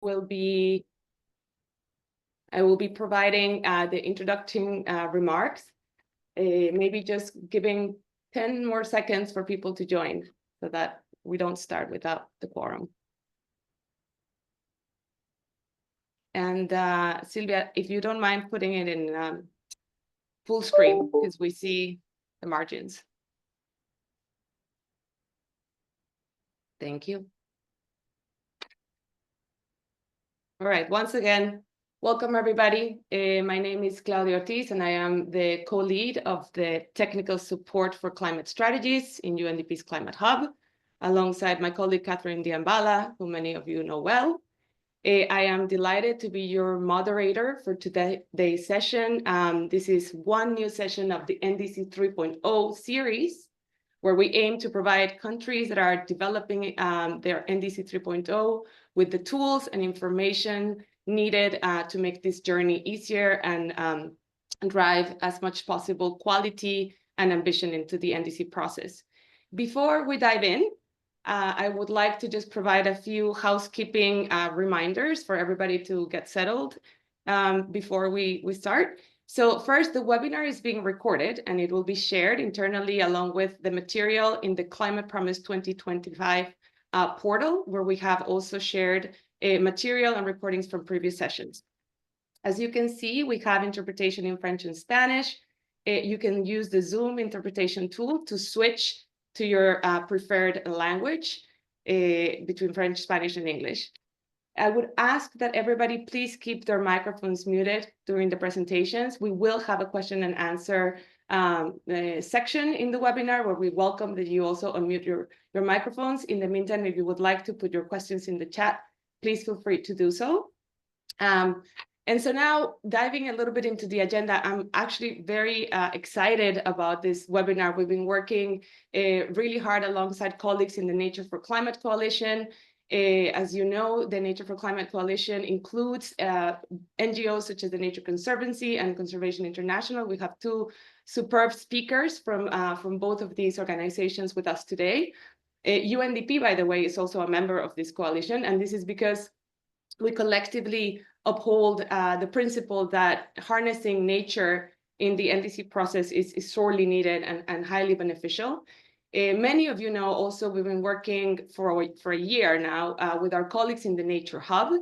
will be providing the introduction remarks, maybe just giving 10 more seconds for people to join so that we don't start without the quorum. And Sylvia, if you don't mind putting it in full screen, because we see the margins. Thank you. All right, once again, welcome everybody. My name is Claudia Ortiz, and I am the co-lead of the Technical Support for Climate Strategies in UNDP's Climate Hub, alongside my colleague Catherine Diambala, who many of you know well. I am delighted to be your moderator for today's session. This is one new session of the NDC 3.0 series, where we aim to provide countries that are developing their NDC 3.0 with the tools and information needed to make this journey easier and drive as much possible quality and ambition into the NDC process. Before we dive in, I would like to just provide a few housekeeping reminders for everybody to get settled before we start. So first, the webinar is being recorded and it will be shared internally along with the material in the Climate Promise 2025 portal, where we have also shared material and recordings from previous sessions. As you can see, we have interpretation in French and Spanish. You can use the Zoom interpretation tool to switch to your preferred language between French, Spanish, and English. I would ask that everybody please keep their microphones muted during the presentations. We will have a question and answer section in the webinar where we welcome that you also unmute your microphones. In the meantime, if you would like to put your questions in the chat, please feel free to do so. And so now diving a little bit into the agenda, I'm actually very excited about this webinar. We've been working really hard alongside colleagues in the Nature4Climate Coalition. As you know, the Nature4Climate Coalition includes NGOs such as the Nature Conservancy and Conservation International. We have two superb speakers from both of these organizations with us today. UNDP, by the way, is also a member of this coalition, and this is because we collectively uphold the principle that harnessing nature in the NDC process is sorely needed and highly beneficial. Many of you know also we've been working for a year now with our colleagues in the Nature Hub.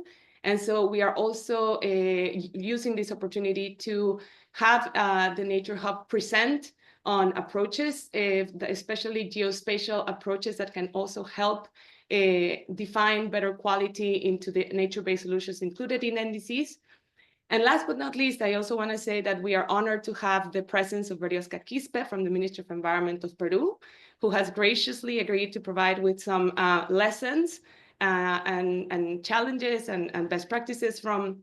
And so we are also using this opportunity to have the Nature Hub present on approaches, especially geospatial approaches that can also help define better quality into the nature-based solutions included in NDCs. And last but not least, I also want to say that we are honored to have the presence of Berioska Quispe from the Ministry of Environment of Peru, who has graciously agreed to provide with some lessons and challenges and best practices from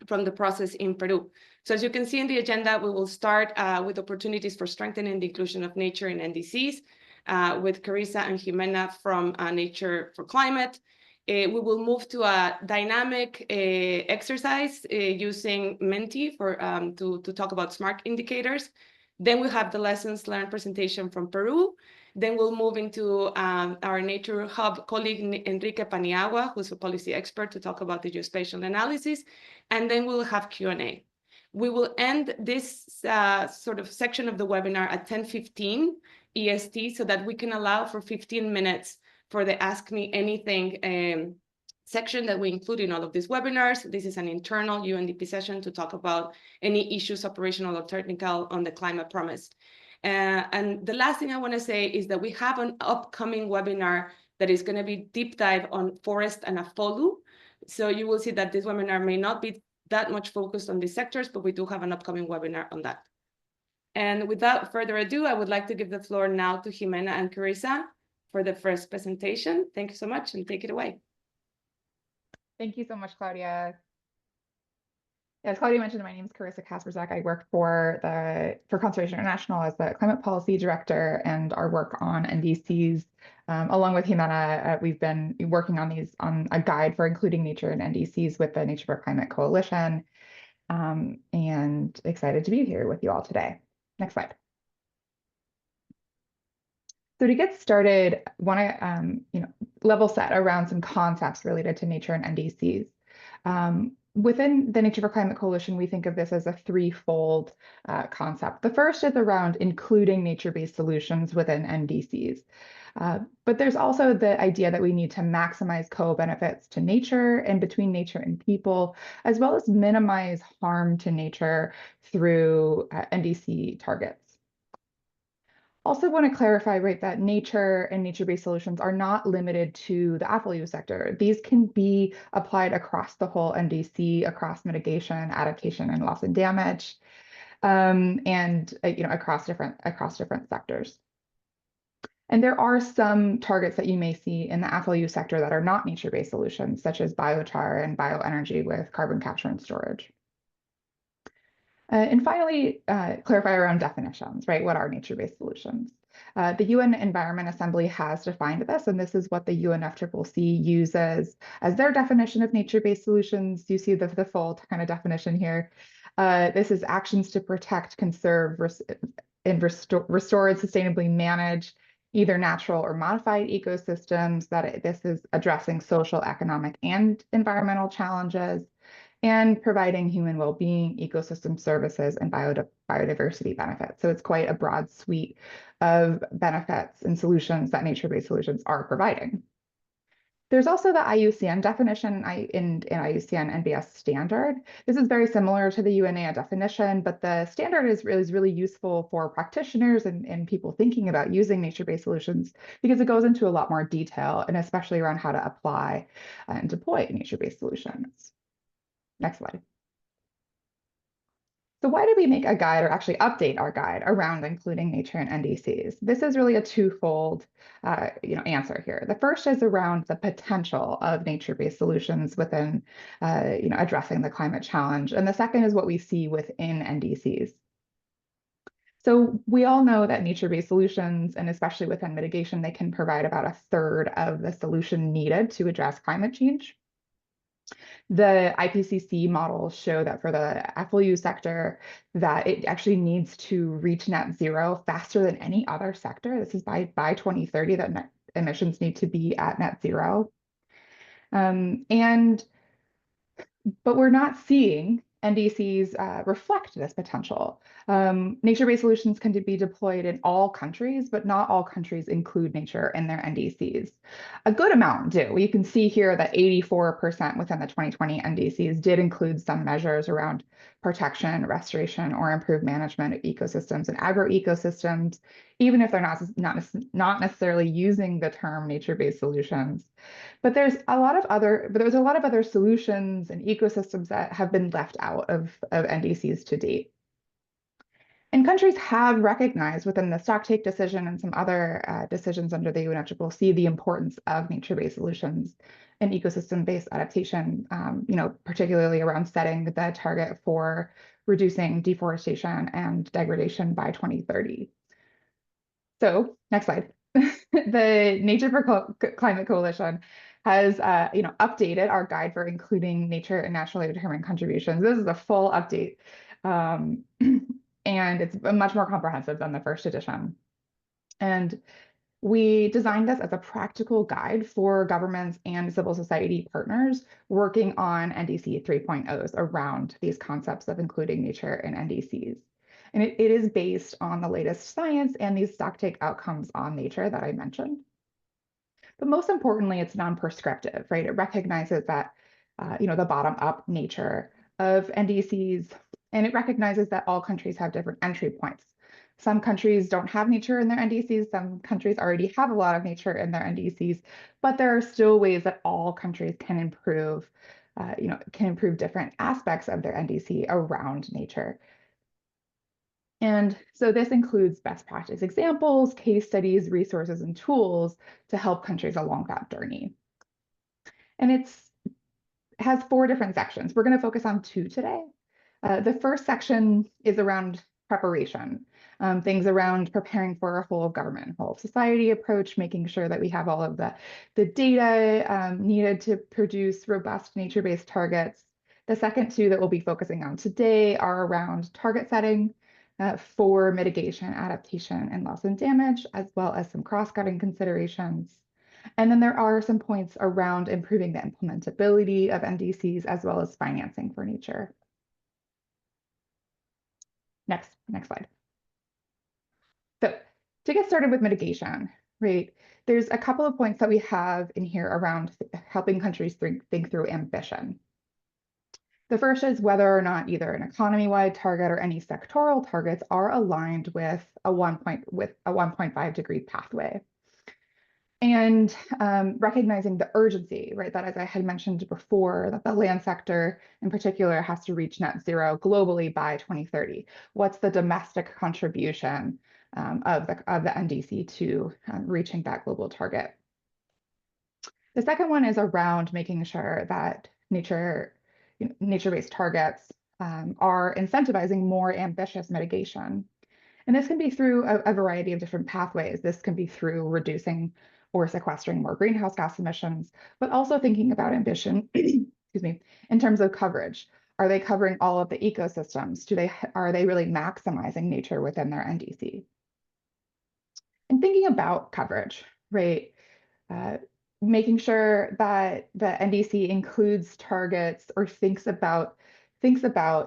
the process in Peru. So as you can see in the agenda, we will start with opportunities for strengthening the inclusion of nature in NDCs with Kiryssa and Ximena from Nature4Climate. We will move to a dynamic exercise using Menti to talk about smart indicators. Then we have the lessons learned presentation from Peru. Then we'll move into our Nature Hub colleague, Enrique Paniagua, who's a policy expert, to talk about the geospatial analysis. And then we'll have Q&A. We will end this sort of section of the webinar at 10:15 EST so that we can allow for 15 minutes for the Ask Me Anything section that we include in all of these webinars. This is an internal UNDP session to talk about any issues, operational or technical, on the climate promise. And the last thing I want to say is that we have an upcoming webinar that is going to be deep dive on forest and Afolu. So you will see that this webinar may not be that much focused on these sectors, but we do have an upcoming webinar on that. And without further ado, I would like to give the floor now to Ximena and Kiryssa for the first presentation. Thank you so much, and take it away. Thank you so much, Claudia. As Claudia mentioned, my name is Kiryssa Kasprzyk. I work for Conservation International as the Climate Policy Director, and our work on NDCs, along with Ximena, we've been working on a guide for including nature in NDCs with the Nature4Climate Coalition, and excited to be here with you all today. Next slide. So to get started, want to level set around some concepts related to nature and NDCs. Within the Nature4Climate Coalition, we think of this as a threefold concept. The first is around including nature-based solutions within NDCs. But there's also the idea that we need to maximize co-benefits to nature and between nature and people, as well as minimize harm to nature through NDC targets. Also want to clarify, right, that nature and nature-based solutions are not limited to the AFLU sector. These can be applied across the whole NDC, across mitigation, adaptation, and loss and damage, and across different sectors. And there are some targets that you may see in the AFLU sector that are not nature-based solutions, such as biochar and bioenergy with carbon capture and storage. And finally, clarify around definitions, right? What are nature-based solutions? The UN Environment Assembly has defined this, and this is what the UNFCCC uses as their definition of nature-based solutions. You see the full kind of definition here. This is actions to protect, conserve, and restore and sustainably manage either natural or modified ecosystems. This is addressing social, economic, and environmental challenges, and providing human well-being, ecosystem services, and biodiversity benefits. So it's quite a broad suite of benefits and solutions that nature-based solutions are providing. There's also the IUCN definition in IUCN NBS standard. This is very similar to the UNEA definition, but the standard is really useful for practitioners and people thinking about using nature-based solutions because it goes into a lot more detail, and especially around how to apply and deploy nature-based solutions. Next slide. So why did we make a guide, or actually update our guide around including nature and NDCs? This is really a twofold answer here. The first is around the potential of nature-based solutions within addressing the climate challenge. And the second is what we see within NDCs. So we all know that nature-based solutions, and especially within mitigation, they can provide about a third of the solution needed to address climate change. The IPCC models show that for the AFLU sector, that it actually needs to reach net zero faster than any other sector. This is by 2030 that net emissions need to be at net zero. But we're not seeing NDCs reflect this potential. Nature-based solutions can be deployed in all countries, but not all countries include nature in their NDCs. A good amount do. You can see here that 84% within the 2020 NDCs did include some measures around protection, restoration, or improved management of ecosystems and agroecosystems, even if they're not necessarily using the term nature-based solutions. But there's a lot of other solutions and ecosystems that have been left out of NDCs to date. And countries have recognized within the stocktake decision and some other decisions under the UNFCCC the importance of nature-based solutions and ecosystem-based adaptation, particularly around setting the target for reducing deforestation and degradation by 2030. So next slide. The Nature4Climate Coalition has updated our guide for including nature and naturally determined contributions. This is a full update, and it's much more comprehensive than the first edition. And we designed this as a practical guide for governments and civil society partners working on NDC 3.0s around these concepts of including nature in NDCs. And it is based on the latest science and these stocktake outcomes on nature that I mentioned. But most importantly, it's non-prescriptive, right? It recognizes that, the bottom-up nature of NDCs, and it recognizes that all countries have different entry points. Some countries don't have nature in their NDCs. Some countries already have a lot of nature in their NDCs, but there are still ways that all countries can improve, different aspects of their NDC around nature. And so this includes best practice examples, case studies, resources, and tools to help countries along that journey. And it has 4 different sections. We're going to focus on 2 today. The first section is around preparation, things around preparing for a whole of government, whole of society approach, making sure that we have all of the data needed to produce robust nature-based targets. The second 2 that we'll be focusing on today are around target setting, for mitigation, adaptation, and loss and damage, as well as some cross-cutting considerations. And then there are some points around improving the implementability of NDCs as well as financing for nature. Next slide. So to get started with mitigation, right, there's a couple of points that we have in here around helping countries think through ambition. The first is whether or not either an economy-wide target or any sectoral targets are aligned with a 1.5 degree pathway. And recognizing the urgency, right, that as I had mentioned before, that the land sector in particular has to reach net zero globally by 2030. What's the domestic contribution of the NDC to reaching that global target? The second one is around making sure that nature-based targets are incentivizing more ambitious mitigation. And this can be through a variety of different pathways. This can be through reducing or sequestering more greenhouse gas emissions, but also thinking about ambition, excuse me, in terms of coverage. Are they covering all of the ecosystems? Are they really maximizing nature within their NDC? And thinking about coverage, right? Making sure that the NDC includes targets or thinks about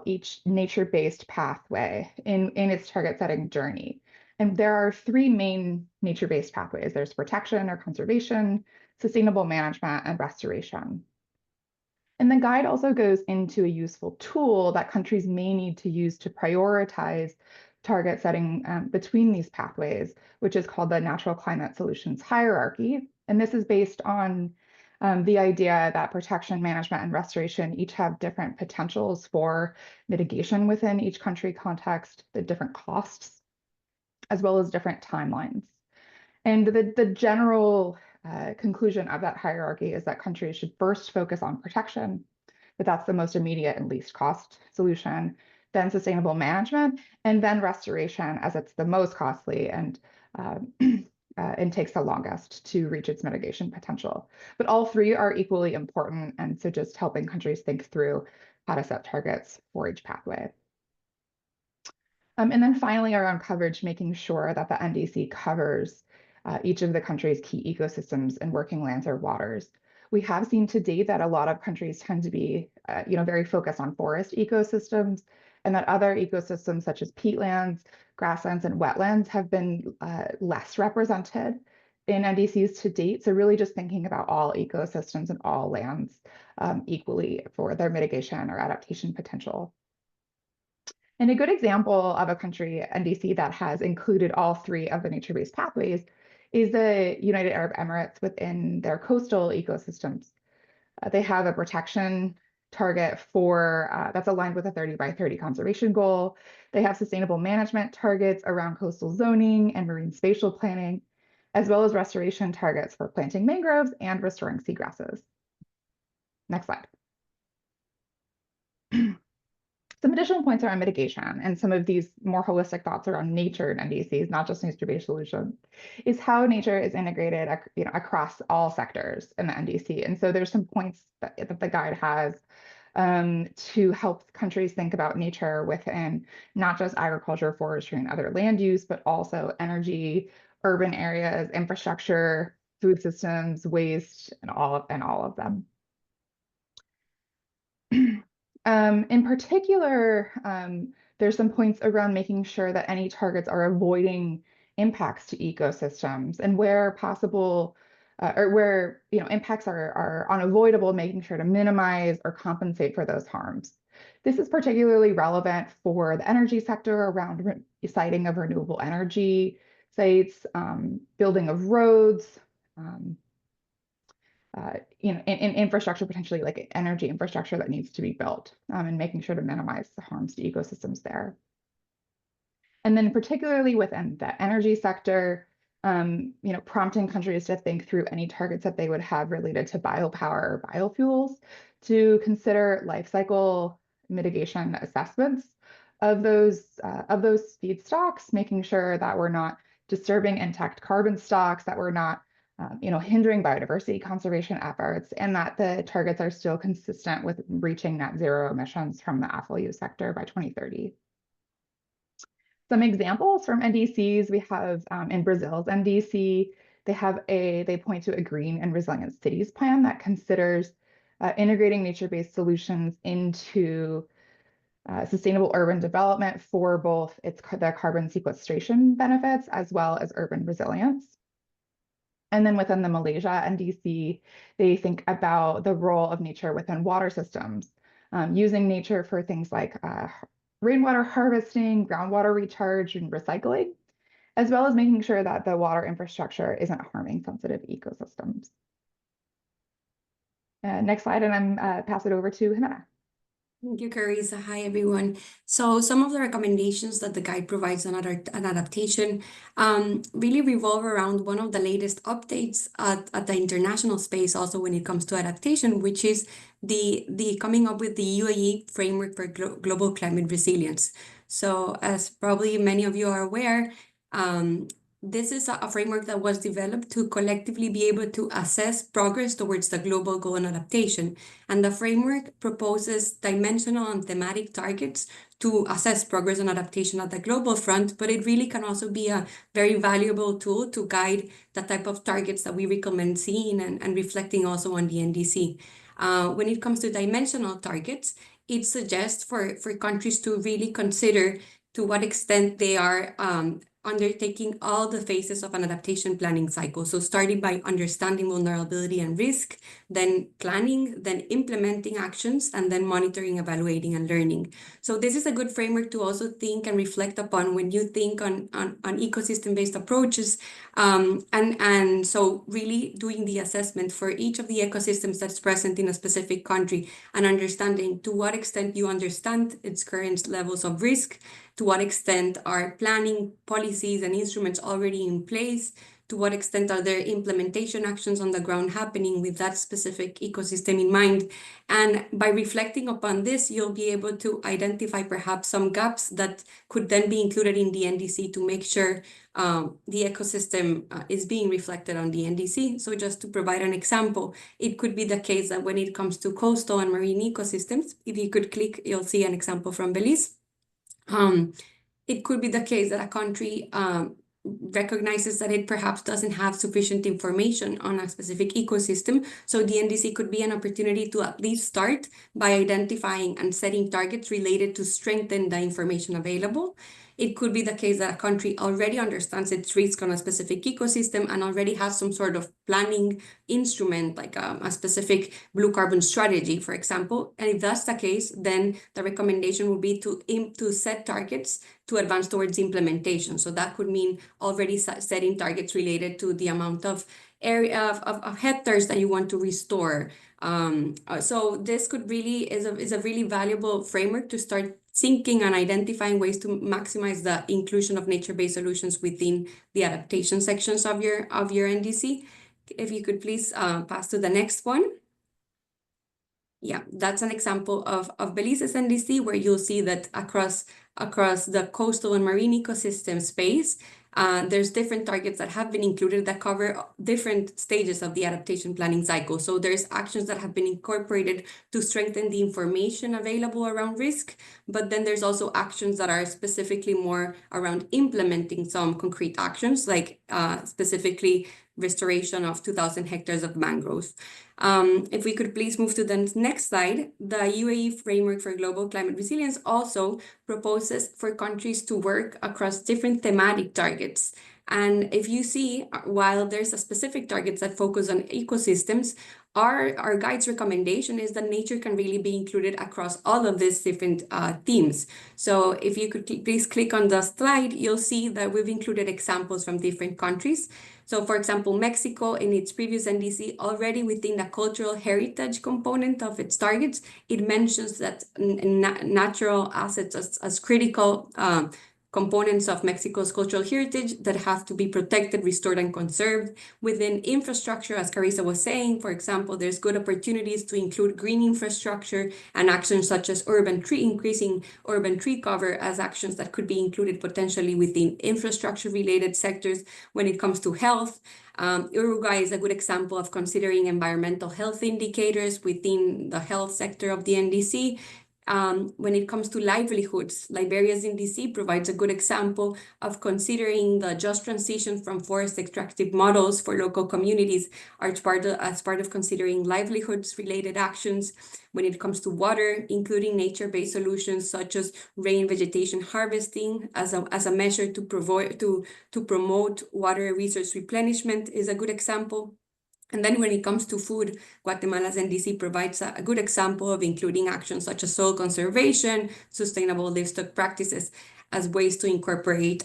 each nature-based pathway in its target setting journey. And there are three main nature-based pathways. There's protection or conservation, sustainable management, and restoration. And the guide also goes into a useful tool that countries may need to use to prioritize target setting between these pathways, which is called the Natural Climate Solutions Hierarchy. And this is based on the idea that protection, management, and restoration each have different potentials for mitigation within each country context, the different costs, as well as different timelines. And the general conclusion of that hierarchy is that countries should first focus on protection, but that's the most immediate and least cost solution, then sustainable management, and then restoration as it's the most costly and takes the longest to reach its mitigation potential. But all three are equally important, and so just helping countries think through how to set targets for each pathway. And then finally around coverage, making sure that the NDC covers each of the country's key ecosystems and working lands or waters. We have seen to date that a lot of countries tend to be very focused on forest ecosystems, and that other ecosystems such as peatlands, grasslands, and wetlands have been less represented in NDCs to date. So really just thinking about all ecosystems and all lands equally for their mitigation or adaptation potential. And a good example of a country NDC that has included all three of the nature-based pathways is the United Arab Emirates within their coastal ecosystems. They have a protection target for that's aligned with a 30 by 30 conservation goal. They have sustainable management targets around coastal zoning and marine spatial planning, as well as restoration targets for planting mangroves and restoring seagrasses. Next slide. Some additional points around mitigation and some of these more holistic thoughts around nature and NDCs, not just nature-based solutions, is how nature is integrated across all sectors in the NDC. And so there's some points that the guide has to help countries think about nature within not just agriculture, forestry, and other land use, but also energy, urban areas, infrastructure, food systems, waste, and all of them. In particular, there's some points around making sure that any targets are avoiding impacts to ecosystems, and where possible, or where impacts are unavoidable, making sure to minimize or compensate for those harms. This is particularly relevant for the energy sector around siting of renewable energy sites, building of roads, in infrastructure, potentially like energy infrastructure that needs to be built, and making sure to minimize the harms to ecosystems there. And then particularly within the energy sector, prompting countries to think through any targets that they would have related to biopower or biofuels, to consider life cycle mitigation assessments of those feedstocks, making sure that we're not disturbing intact carbon stocks, that we're not hindering biodiversity conservation efforts, and that the targets are still consistent with reaching net zero emissions from the FLU sector by 2030. Some examples from NDCs we have in Brazil's NDC, they point to a green and resilient cities plan that considers integrating nature-based solutions into sustainable urban development for both the carbon sequestration benefits as well as urban resilience. And then within the Malaysia NDC, they think about the role of nature within water systems, using nature for things like rainwater harvesting, groundwater recharge, and recycling, as well as making sure that the water infrastructure isn't harming sensitive ecosystems. Next slide, and I'm pass it over to Ximena. Thank you, Kiryssa. Hi, everyone. So some of the recommendations that the guide provides on adaptation really revolve around one of the latest updates at the international space also when it comes to adaptation, which is the coming up with the UAE framework for global climate resilience. So as probably many of you are aware, this is a framework that was developed to collectively be able to assess progress towards the global goal on adaptation. And the framework proposes dimensional and thematic targets to assess progress on adaptation at the global front, but it really can also be a very valuable tool to guide the type of targets that we recommend seeing and reflecting also on the NDC. When it comes to dimensional targets, it suggests for countries to really consider to what extent they are undertaking all the phases of an adaptation planning cycle. So starting by understanding vulnerability and risk, then planning, then implementing actions, and then monitoring, evaluating, and learning. So this is a good framework to also think and reflect upon when you think on ecosystem-based approaches. And so really doing the assessment for each of the ecosystems that's present in a specific country and understanding to what extent you understand its current levels of risk, to what extent are planning policies and instruments already in place, to what extent are there implementation actions on the ground happening with that specific ecosystem in mind. And by reflecting upon this, you'll be able to identify perhaps some gaps that could then be included in the NDC to make sure the ecosystem is being reflected on the NDC. So just to provide an example, it could be the case that when it comes to coastal and marine ecosystems, if you could click, you'll see an example from Belize. It could be the case that a country recognizes that it perhaps doesn't have sufficient information on a specific ecosystem. So the NDC could be an opportunity to at least start by identifying and setting targets related to strengthen the information available. It could be the case that a country already understands its risk on a specific ecosystem and already has some sort of planning instrument, like a specific blue carbon strategy, for example. And if that's the case, then the recommendation would be to set targets to advance towards implementation. So that could mean already setting targets related to the amount of area of hectares that you want to restore. So this could really is a really valuable framework to start thinking and identifying ways to maximize the inclusion of nature-based solutions within the adaptation sections of your NDC. If you could please pass to the next one. Yeah, that's an example of Belize's NDC, where you'll see that across the coastal and marine ecosystem space, there's different targets that have been included that cover different stages of the adaptation planning cycle. So there's actions that have been incorporated to strengthen the information available around risk, but then there's also actions that are specifically more around implementing some concrete actions, like specifically restoration of 2,000 hectares of mangroves. If we could please move to the next slide, the UAE framework for global climate resilience also proposes for countries to work across different thematic targets. And if you see, while there's a specific targets that focus on ecosystems, our guide's recommendation is that nature can really be included across all of these different themes. So if you could please click on the slide, you'll see that we've included examples from different countries. So for example, Mexico in its previous NDC, already within the cultural heritage component of its targets, it mentions that natural assets as critical components of Mexico's cultural heritage that have to be protected, restored, and conserved. Within infrastructure, as Kiryssa was saying, for example, there's good opportunities to include green infrastructure and actions such as increasing urban tree cover as actions that could be included potentially within infrastructure-related sectors. When it comes to health, Uruguay is a good example of considering environmental health indicators within the health sector of the NDC. When it comes to livelihoods, Liberia's NDC provides a good example of considering the just transition from forest extractive models for local communities as part of considering livelihoods-related actions. When it comes to water, including nature-based solutions such as rain vegetation harvesting as a measure to promote water resource replenishment is a good example. And then when it comes to food, Guatemala's NDC provides a good example of including actions such as soil conservation, sustainable livestock practices as ways to incorporate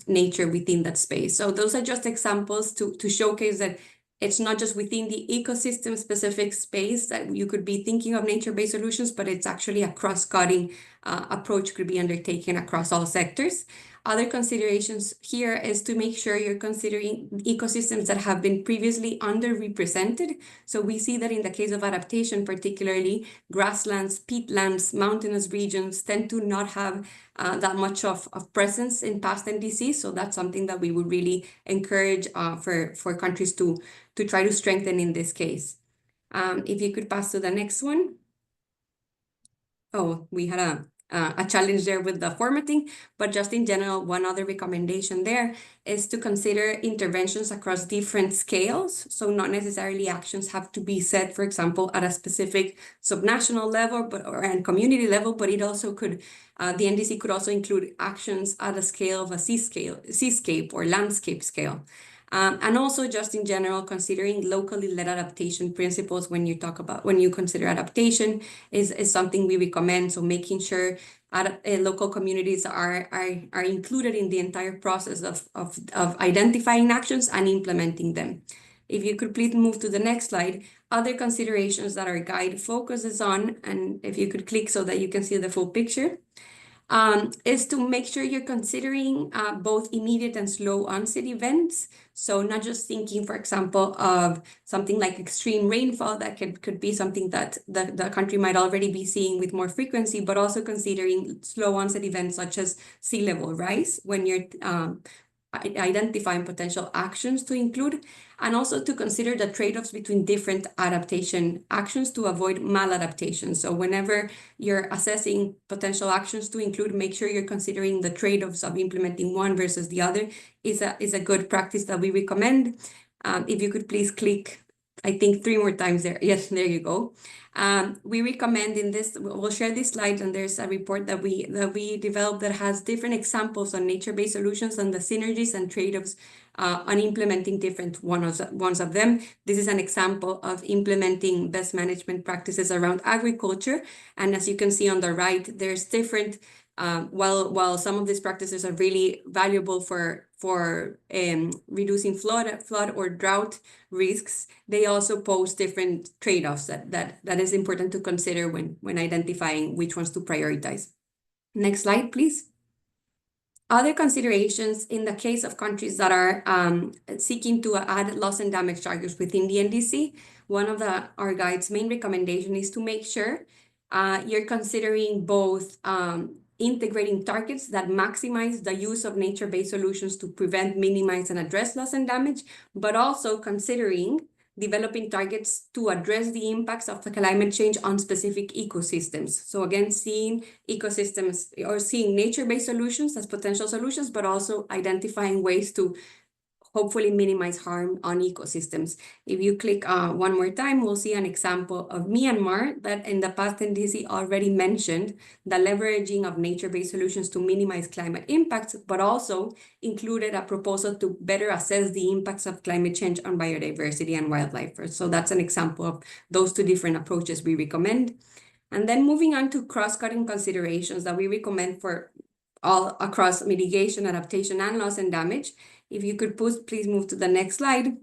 nature within that space. So those are just examples to showcase that it's not just within the ecosystem-specific space that you could be thinking of nature-based solutions, but it's actually a cross-cutting approach could be undertaken across all sectors. Other considerations here is to make sure you're considering ecosystems that have been previously underrepresented. So we see that in the case of adaptation, particularly grasslands, peatlands, mountainous regions tend to not have that much of presence in past NDCs. So that's something that we would really encourage for countries to try to strengthen in this case. If you could pass to the next one. Oh, we had a challenge there with the formatting, but just in general, one other recommendation there is to consider interventions across different scales. So not necessarily actions have to be set, for example, at a specific subnational level and community level, but it also could, the NDC could also include actions at a scale of a seascape or landscape scale. And also just in general, considering locally led adaptation principles when you consider adaptation is something we recommend. So making sure local communities are included in the entire process of identifying actions and implementing them. If you could please move to the next slide, other considerations that our guide focuses on, and if you could click so that you can see the full picture, is to make sure you're considering both immediate and slow onset events. So not just thinking, for example, of something like extreme rainfall that could be something that the country might already be seeing with more frequency, but also considering slow onset events such as sea level rise when you're identifying potential actions to include, and also to consider the trade-offs between different adaptation actions to avoid maladaptation. So whenever you're assessing potential actions to include, make sure you're considering the trade-offs of implementing one versus the other is a good practice that we recommend. If you could please click, I think 3 more times there. Yes, there you go. We recommend in this, we'll share these slides, and there's a report that we developed that has different examples on nature-based solutions and the synergies and trade-offs on implementing different ones of them. This is an example of implementing best management practices around agriculture. And as you can see on the right, there's different, while some of these practices are really valuable for reducing flood or drought risks, they also pose different trade-offs that is important to consider when identifying which ones to prioritize. Next slide, please. Other considerations in the case of countries that are seeking to add loss and damage targets within the NDC, one of our guide's main recommendation is to make sure you're considering both integrating targets that maximize the use of nature-based solutions to prevent, minimize, and address loss and damage, but also considering developing targets to address the impacts of the climate change on specific ecosystems. So again, seeing ecosystems or seeing nature-based solutions as potential solutions, but also identifying ways to hopefully minimize harm on ecosystems. If you click one more time, we'll see an example of Myanmar that in the past NDC already mentioned the leveraging of nature-based solutions to minimize climate impacts, but also included a proposal to better assess the impacts of climate change on biodiversity and wildlife. So that's an example of those 2 different approaches we recommend. And then moving on to cross-cutting considerations that we recommend for all across mitigation, adaptation, and loss and damage. If you could please move to the next slide.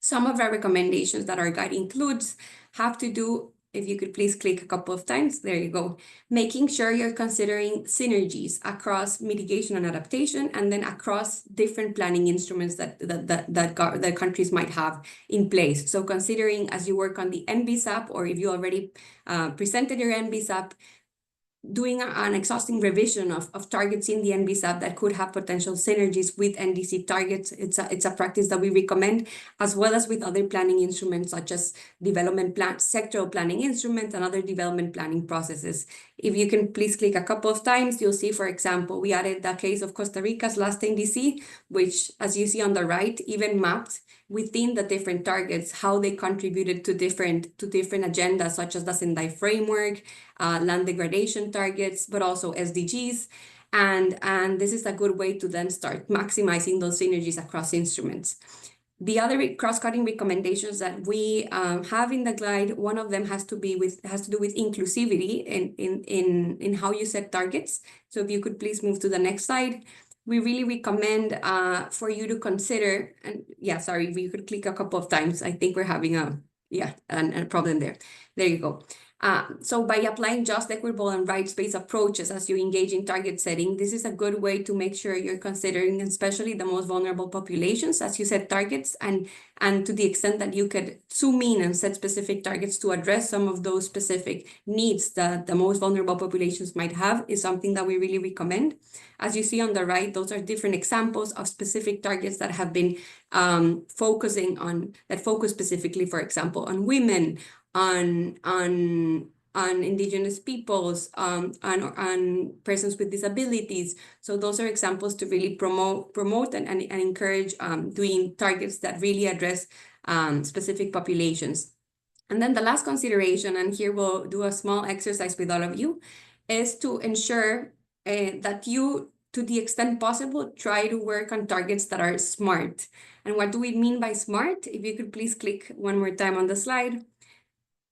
Some of our recommendations that our guide includes have to do, if you could please click a couple of times, there you go, making sure you're considering synergies across mitigation and adaptation, and then across different planning instruments that countries might have in place. So considering as you work on the NBSAP, or if you already presented your NBSAP, doing an exhausting revision of targets in the NBSAP that could have potential synergies with NDC targets. It's a practice that we recommend, as well as with other planning instruments such as development plan, sectoral planning instruments, and other development planning processes. If you can please click a couple of times, you'll see, for example, we added the case of Costa Rica's last NDC, which, as you see on the right, even mapped within the different targets, how they contributed to different agendas, such as the Sendai framework, land degradation targets, but also SDGs. And this is a good way to then start maximizing those synergies across instruments. The other cross-cutting recommendations that we have in the guide, one of them has to do with inclusivity in how you set targets. So if you could please move to the next slide. We really recommend for you to consider, and yeah, sorry, we could click a couple of times. I think we're having a problem there. There you go. So by applying just, equitable, and rights-based approaches as you engage in target setting, this is a good way to make sure you're considering especially the most vulnerable populations as you set targets, and to the extent that you could zoom in and set specific targets to address some of those specific needs that the most vulnerable populations might have is something that we really recommend. As you see on the right, those are different examples of specific targets that have been focus specifically, for example, on women, on indigenous peoples, on persons with disabilities. So those are examples to really promote and encourage doing targets that really address specific populations. And then the last consideration, and here we'll do a small exercise with all of you, is to ensure that you, to the extent possible, try to work on targets that are smart. And what do we mean by smart? If you could please click one more time on the slide.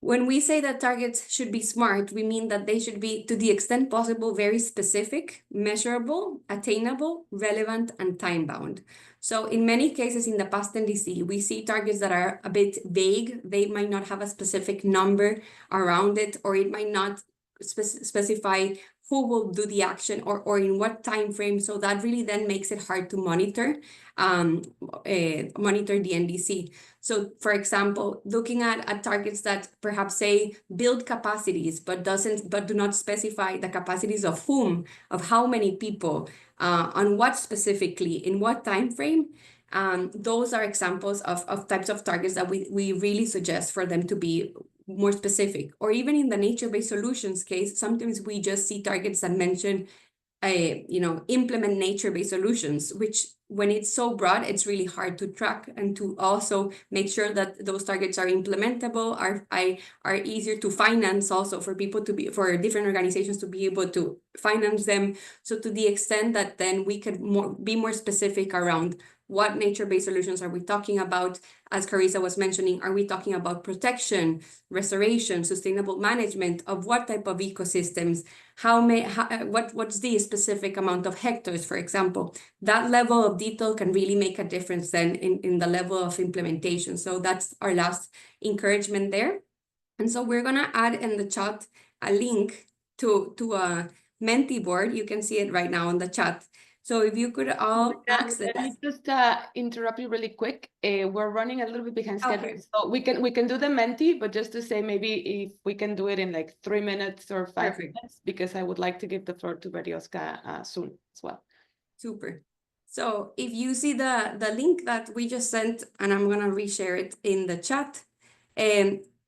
When we say that targets should be smart, we mean that they should be, to the extent possible, very specific, measurable, attainable, relevant, and time-bound. So in many cases in the past NDC, we see targets that are a bit vague. They might not have a specific number around it, or it might not specify who will do the action or in what time frame. So that really then makes it hard to monitor the NDC. So for example, looking at targets that perhaps say build capacities, but do not specify the capacities of whom, of how many people, on what specifically, in what time frame. Those are examples of types of targets that we really suggest for them to be more specific. Or even in the nature-based solutions case, sometimes we just see targets that mention implement nature-based solutions, which when it's so broad, it's really hard to track and to also make sure that those targets are implementable, are easier to finance also for for different organizations to be able to finance them. So to the extent that then we could be more specific around what nature-based solutions are we talking about? As Kiryssa was mentioning, are we talking about protection, restoration, sustainable management of what type of ecosystems? What's the specific amount of hectares, for example? That level of detail can really make a difference then in the level of implementation. So that's our last encouragement there. And so we're gonna add in the chat a link to a Menti board. You can see it right now on the chat. So if you could all access. Let me just interrupt you really quick. We're running a little bit behind schedule. Okay. So we can do the Menti, but just to say maybe if we can do it in like 3 minutes or 5 Perfect. minutes, because I would like to give the floor to Berioska soon as well. Super. So if you see the link that we just sent, and I'm gonna reshare it in the chat,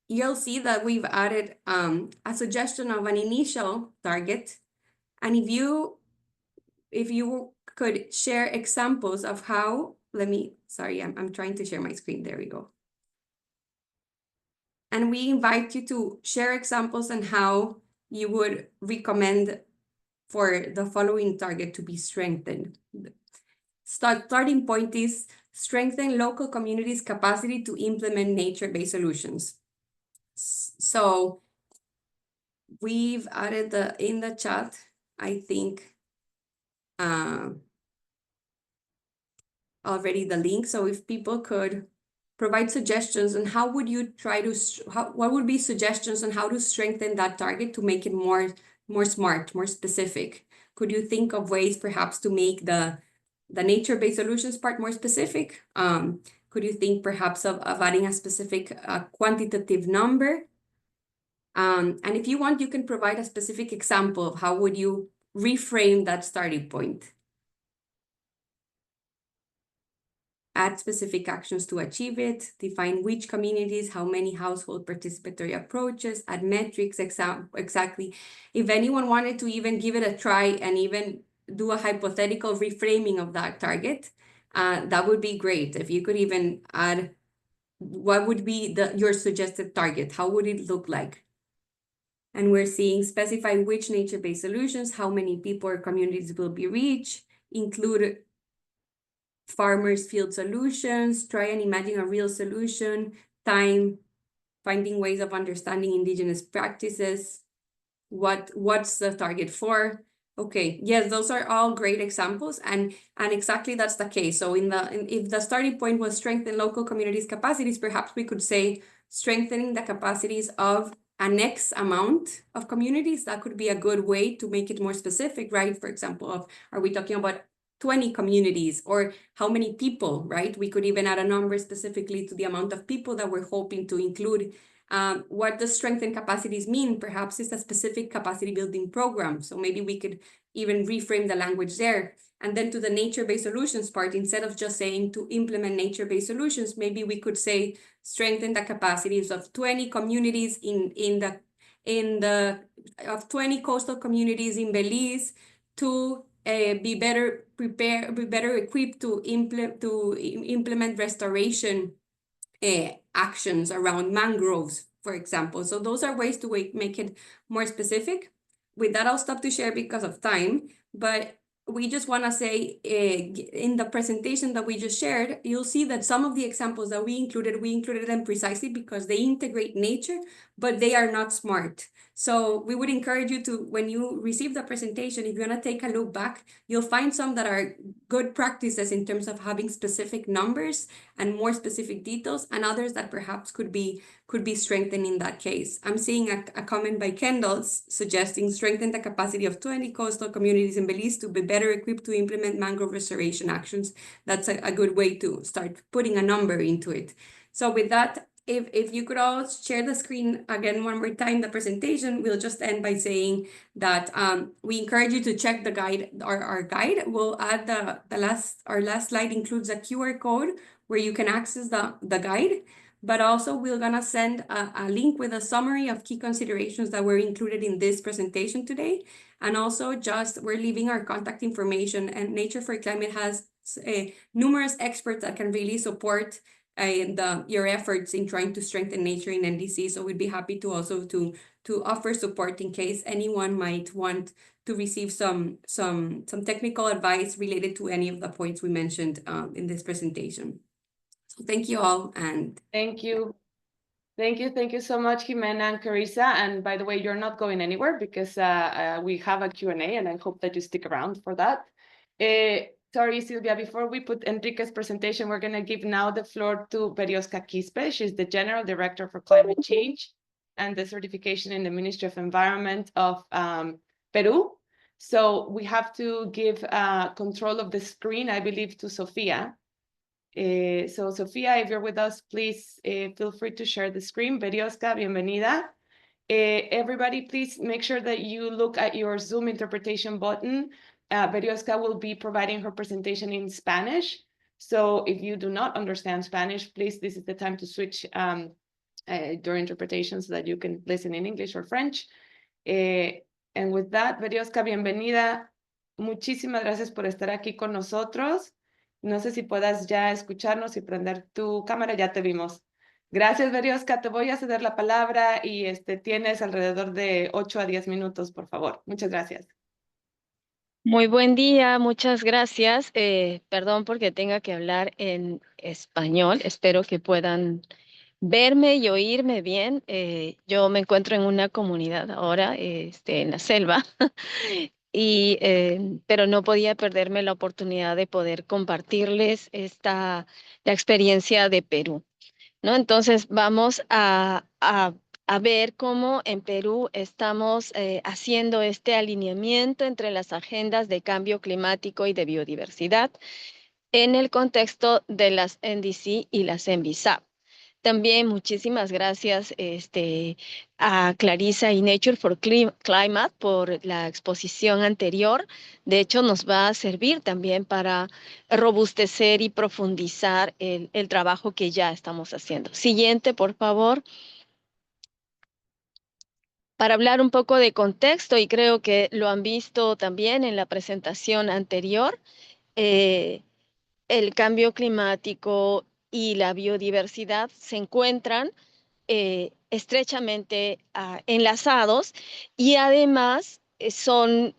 you'll see that we've added a suggestion of an initial target. And if you could share examples of how, I'm trying to share my screen. There we go. And we invite you to share examples on how you would recommend for the following target to be strengthened. Starting point is strengthen local communities' capacity to implement nature-based solutions. So we've added in the chat, I think, already the link. So if people could provide suggestions on how would you try to, what would be suggestions on how to strengthen that target to make it more smart, more specific? Could you think of ways perhaps to make the nature-based solutions part more specific? Could you think perhaps of adding a specific quantitative number? And if you want, you can provide a specific example of how would you reframe that starting point. Add specific actions to achieve it, define which communities, how many household participatory approaches, add metrics exactly. If anyone wanted to even give it a try and even do a hypothetical reframing of that target, that would be great. If you could even add, what would be your suggested target? How would it look like? And we're seeing specify which nature-based solutions, how many people or communities will be reached, include farmers' field solutions, try and imagine a real solution, time, finding ways of understanding indigenous practices, what's the target for. Okay, yes, those are all great examples, and exactly that's the case. So if the starting point was strengthen local communities' capacities, perhaps we could say strengthening the capacities of an X amount of communities. That could be a good way to make it more specific, right? For example, are we talking about 20 communities or how many people, right? We could even add a number specifically to the amount of people that we're hoping to include. What does strengthen capacities mean? Perhaps it's a specific capacity building program. So maybe we could even reframe the language there. And then to the nature-based solutions part, instead of just saying to implement nature-based solutions, maybe we could say strengthen the capacities of 20 communities of 20 coastal communities in Belize to be better equipped to implement restoration actions around mangroves, for example. So those are ways to make it more specific. With that, I'll stop to share because of time, but we just want to say in the presentation that we just shared, you'll see that some of the examples that we included them precisely because they integrate nature, but they are not smart. So we would encourage you to, when you receive the presentation, if you want to take a look back, you'll find some that are good practices in terms of having specific numbers and more specific details, and others that perhaps could be strengthened in that case. I'm seeing a comment by Kendall suggesting strengthen the capacity of 20 coastal communities in Belize to be better equipped to implement mangrove restoration actions. That's a good way to start putting a number into it. So with that, if you could all share the screen again one more time, the presentation, we'll just end by saying that we encourage you to check the guide, our guide. We'll add our last slide includes a QR code where you can access the guide, but also we're gonna send a link with a summary of key considerations that were included in this presentation today. And also we're leaving our contact information, and Nature4Climate has numerous experts that can really support your efforts in trying to strengthen nature in NDC. So we'd be happy to also to offer support in case anyone might want to receive some technical advice related to any of the points we mentioned in this presentation. So thank you all, and thank you. Thank you so much, Ximena and Kiryssa. And by the way, you're not going anywhere because we have a Q&A, and I hope that you stick around for that. Sorry, Silvia, before we put Enrique's presentation, we're going to give now the floor to Kasprzyk. She's the General Director for Climate Change and the Certification in the Ministry of Environment of Peru. So we have to give control of the screen, I believe, to Sofia. So Sofia, if you're with us, please feel free to share the screen. Berioska, bienvenida. Everybody, please make sure that you look at your Zoom interpretation button. Berioska will be providing her presentation in Spanish. So if you do not understand Spanish, please, this is the time to switch your interpretation so that you can listen in English or French. And with that, Berioska, bienvenida. Muchísimas gracias por estar aquí con nosotros. No sé si puedas ya escucharnos y prender tu cámara, ya te vimos. Gracias, Berioska, te voy a ceder la palabra y tienes alrededor de 8 a 10 minutos, por favor. Muchas gracias. Muy buen día, muchas gracias. Perdón porque tenga que hablar en español. Espero que puedan verme y oírme bien. Yo me encuentro en una comunidad ahora, en la selva, pero no podía perderme la oportunidad de poder compartirles la experiencia de Perú, ¿no? Entonces vamos a ver cómo en Perú estamos haciendo este alineamiento entre las agendas de cambio climático y de biodiversidad en el contexto de las NDC y las NBSAP. También muchísimas gracias a Kiryssa y Nature4Climate por la exposición anterior. De hecho, nos va a servir también para robustecer y profundizar el trabajo que ya estamos haciendo. Siguiente, por favor. Para hablar un poco de contexto, y creo que lo han visto también en la presentación anterior, el cambio climático y la biodiversidad se encuentran estrechamente enlazados y además están,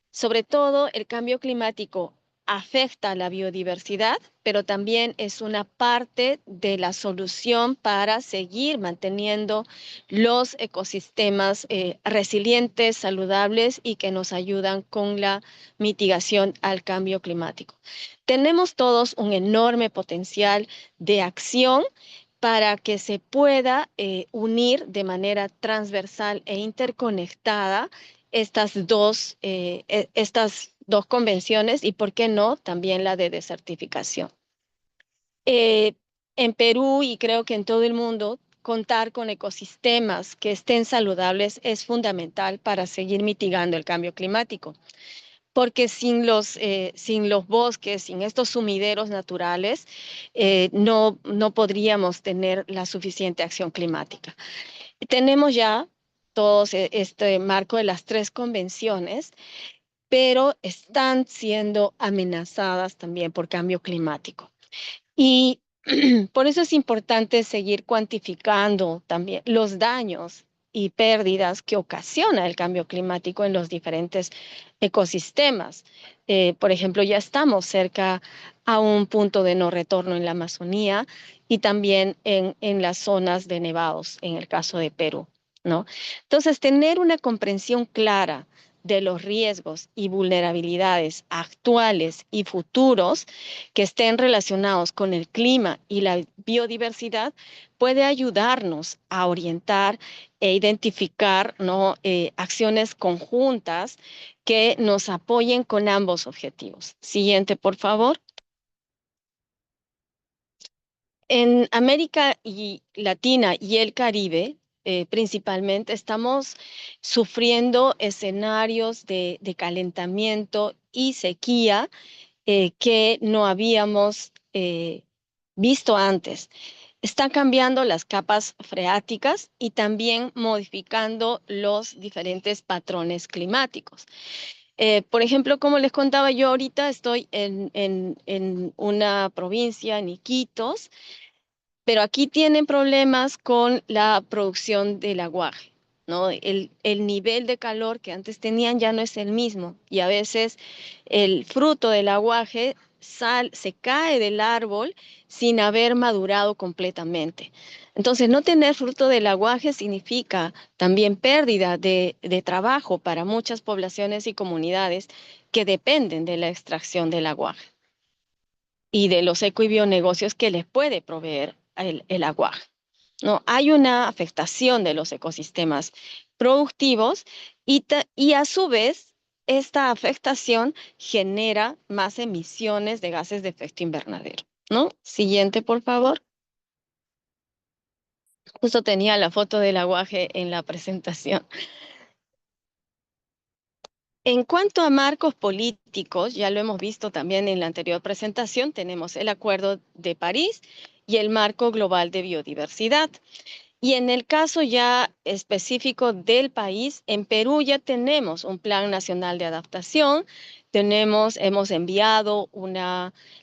sobre todo el cambio climático afecta a la biodiversidad, pero también es una parte de la solución para seguir manteniendo los ecosistemas resilientes, saludables y que nos ayudan con la mitigación al cambio climático. Tenemos todos un enorme potencial de acción para que se pueda unir de manera transversal e interconectada estas dos convenciones y, ¿por qué no?, también la de desertificación. En Perú y creo que en todo el mundo, contar con ecosistemas que estén saludables es fundamental para seguir mitigando el cambio climático, porque sin los bosques, sin estos sumideros naturales, no podríamos tener la suficiente acción climática. Tenemos ya todos este marco de las 3 convenciones, pero están siendo amenazadas también por cambio climático. Y por eso es importante seguir cuantificando también los daños y pérdidas que ocasiona el cambio climático en los diferentes ecosistemas. Por ejemplo, ya estamos cerca a un punto de no retorno en la Amazonía y también en las zonas de nevados, en el caso de Perú, ¿no? Entonces, tener una comprensión clara de los riesgos y vulnerabilidades actuales y futuros que estén relacionados con el clima y la biodiversidad puede ayudarnos a orientar e identificar, ¿no?, acciones conjuntas que nos apoyen con ambos objetivos. Siguiente, por favor. En América Latina y el Caribe, principalmente, estamos sufriendo escenarios de calentamiento y sequía que no habíamos visto antes. Están cambiando las capas freáticas y también modificando los diferentes patrones climáticos. Por ejemplo, como les contaba, yo ahorita estoy en una provincia, en Iquitos, pero aquí tienen problemas con la producción del aguaje, ¿no? El nivel de calor que antes tenían ya no es el mismo y a veces el fruto del aguaje se cae del árbol sin haber madurado completamente. Entonces, no tener fruto del aguaje significa también pérdida de trabajo para muchas poblaciones y comunidades que dependen de la extracción del aguaje y de los eco y bionegocios que les puede proveer el aguaje, ¿no? Hay una afectación de los ecosistemas productivos y a su vez esta afectación genera más emisiones de gases de efecto invernadero, ¿no? Siguiente, por favor. Justo tenía la foto del aguaje en la presentación. En cuanto a marcos políticos, ya lo hemos visto también en la anterior presentación, tenemos el Acuerdo de París y el Marco Global de Biodiversidad. Y en el caso ya específico del país, en Perú ya tenemos un Plan Nacional de Adaptación, hemos enviado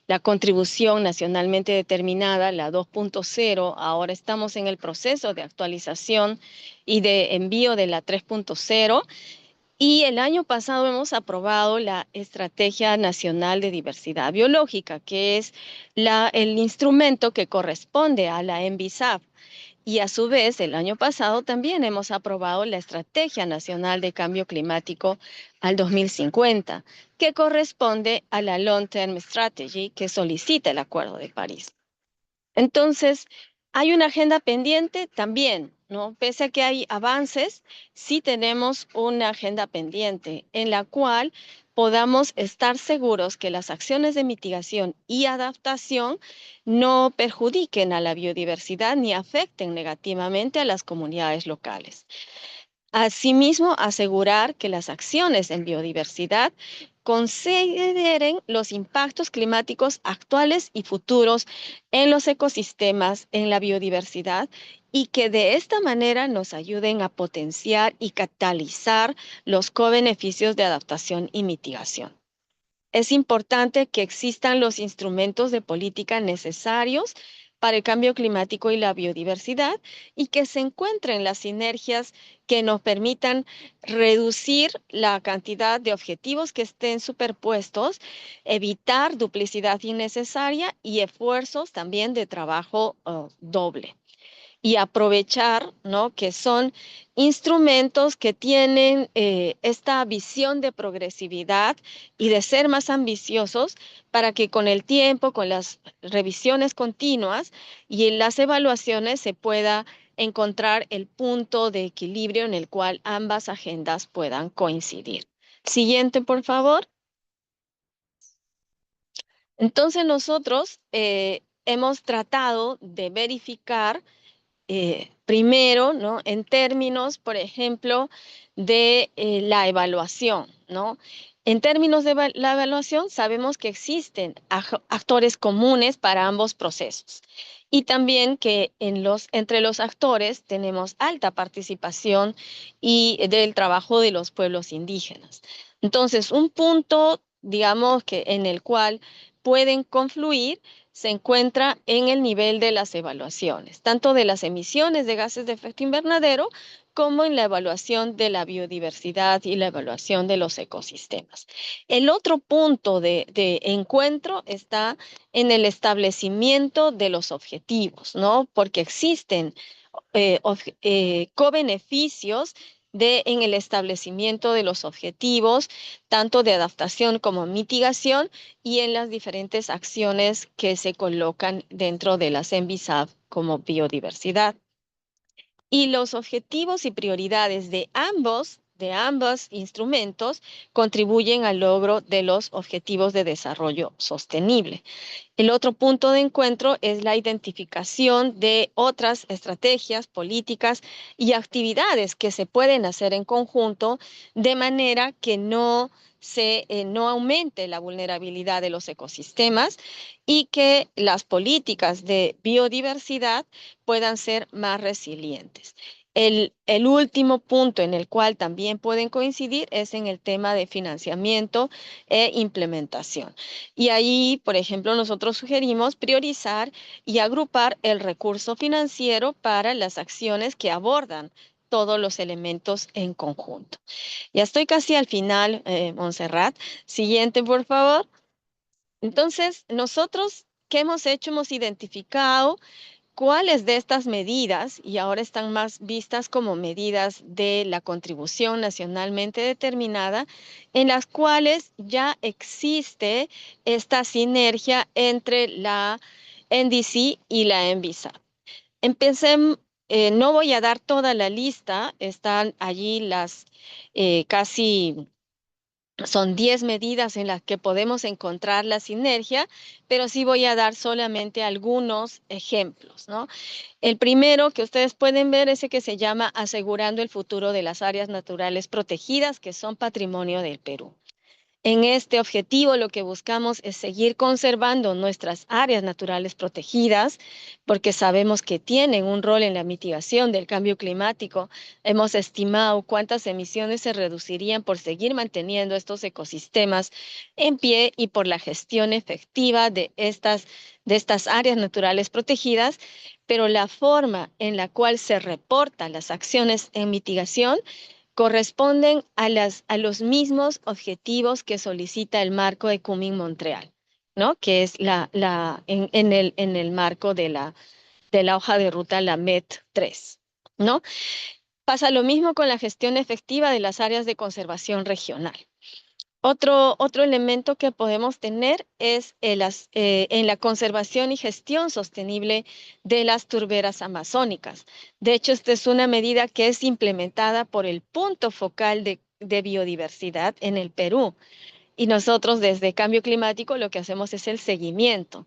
la contribución nacionalmente determinada, la 2.0, ahora estamos en el proceso de actualización y de envío de la 3.0. Y el año pasado hemos aprobado la Estrategia Nacional de Diversidad Biológica, que es el instrumento que corresponde a la NBCs. Y a su vez, el año pasado también hemos aprobado la Estrategia Nacional de Cambio Climático al 2050, que corresponde a la Long Term Strategy que solicita el Acuerdo de París. Entonces, hay una agenda pendiente también, ¿no? Pese a que hay avances, sí tenemos una agenda pendiente en la cual podamos estar seguros que las acciones de mitigación y adaptación no perjudiquen a la biodiversidad ni afecten negativamente a las comunidades locales. Asimismo, asegurar que las acciones en biodiversidad consideren los impactos climáticos actuales y futuros en los ecosistemas, en la biodiversidad, y que de esta manera nos ayuden a potenciar y catalizar los co-beneficios de adaptación y mitigación. Es importante que existan los instrumentos de política necesarios para el cambio climático y la biodiversidad y que se encuentren las sinergias que nos permitan reducir la cantidad de objetivos que estén superpuestos, evitar duplicidad innecesaria y esfuerzos también de trabajo doble. Y aprovechar, ¿no?, que son instrumentos que tienen esta visión de progresividad y de ser más ambiciosos para que con el tiempo, con las revisiones continuas y en las evaluaciones se pueda encontrar el punto de equilibrio en el cual ambas agendas puedan coincidir. Siguiente, por favor. Entonces nosotros hemos tratado de verificar primero, ¿no?, en términos, por ejemplo, de la evaluación, ¿no? En términos de la evaluación, sabemos que existen actores comunes para ambos procesos y también que entre los actores tenemos alta participación y del trabajo de los pueblos indígenas. Entonces, un punto, digamos, que en el cual pueden confluir se encuentra en el nivel de las evaluaciones, tanto de las emisiones de gases de efecto invernadero como en la evaluación de la biodiversidad y la evaluación de los ecosistemas. El otro punto de encuentro está en el establecimiento de los objetivos, ¿no? Porque existen co-beneficios en el establecimiento de los objetivos, tanto de adaptación como mitigación, y en las diferentes acciones que se colocan dentro de las NDCs como biodiversidad. Y los objetivos y prioridades de ambos instrumentos contribuyen al logro de los objetivos de desarrollo sostenible. El otro punto de encuentro es la identificación de otras estrategias, políticas y actividades que se pueden hacer en conjunto de manera que no aumente la vulnerabilidad de los ecosistemas y que las políticas de biodiversidad puedan ser más resilientes. El último punto en el cual también pueden coincidir es en el tema de financiamiento e implementación. Y ahí, por ejemplo, nosotros sugerimos priorizar y agrupar el recurso financiero para las acciones que abordan todos los elementos en conjunto. Ya estoy casi al final, Montserrat. Siguiente, por favor. Entonces, nosotros, ¿qué hemos hecho? Hemos identificado cuáles de estas medidas, y ahora están más vistas como medidas de la contribución nacionalmente determinada, en las cuales ya existe esta sinergia entre la NDC y la NBSA. Empecemos, no voy a dar toda la lista, están allí las casi... Son 10 medidas en las que podemos encontrar la sinergia, pero sí voy a dar solamente algunos ejemplos, ¿no? El primero que ustedes pueden ver es el que se llama Asegurando el futuro de las áreas naturales protegidas, que son patrimonio del Perú. En este objetivo lo que buscamos es seguir conservando nuestras áreas naturales protegidas porque sabemos que tienen un rol en la mitigación del cambio climático. Hemos estimado cuántas emisiones se reducirían por seguir manteniendo estos ecosistemas en pie y por la gestión efectiva de estas áreas naturales protegidas, pero la forma en la cual se reportan las acciones en mitigación corresponden a los mismos objetivos que solicita el marco de Kunming-Montreal, ¿no? Que es en el marco de la hoja de ruta, la MET3, ¿no? Pasa lo mismo con la gestión efectiva de las áreas de conservación regional. Otro elemento que podemos tener es en la conservación y gestión sostenible de las turberas amazónicas. De hecho, esta es una medida que es implementada por el punto focal de biodiversidad en el Perú. y nosotros desde Cambio Climático lo que hacemos es el seguimiento,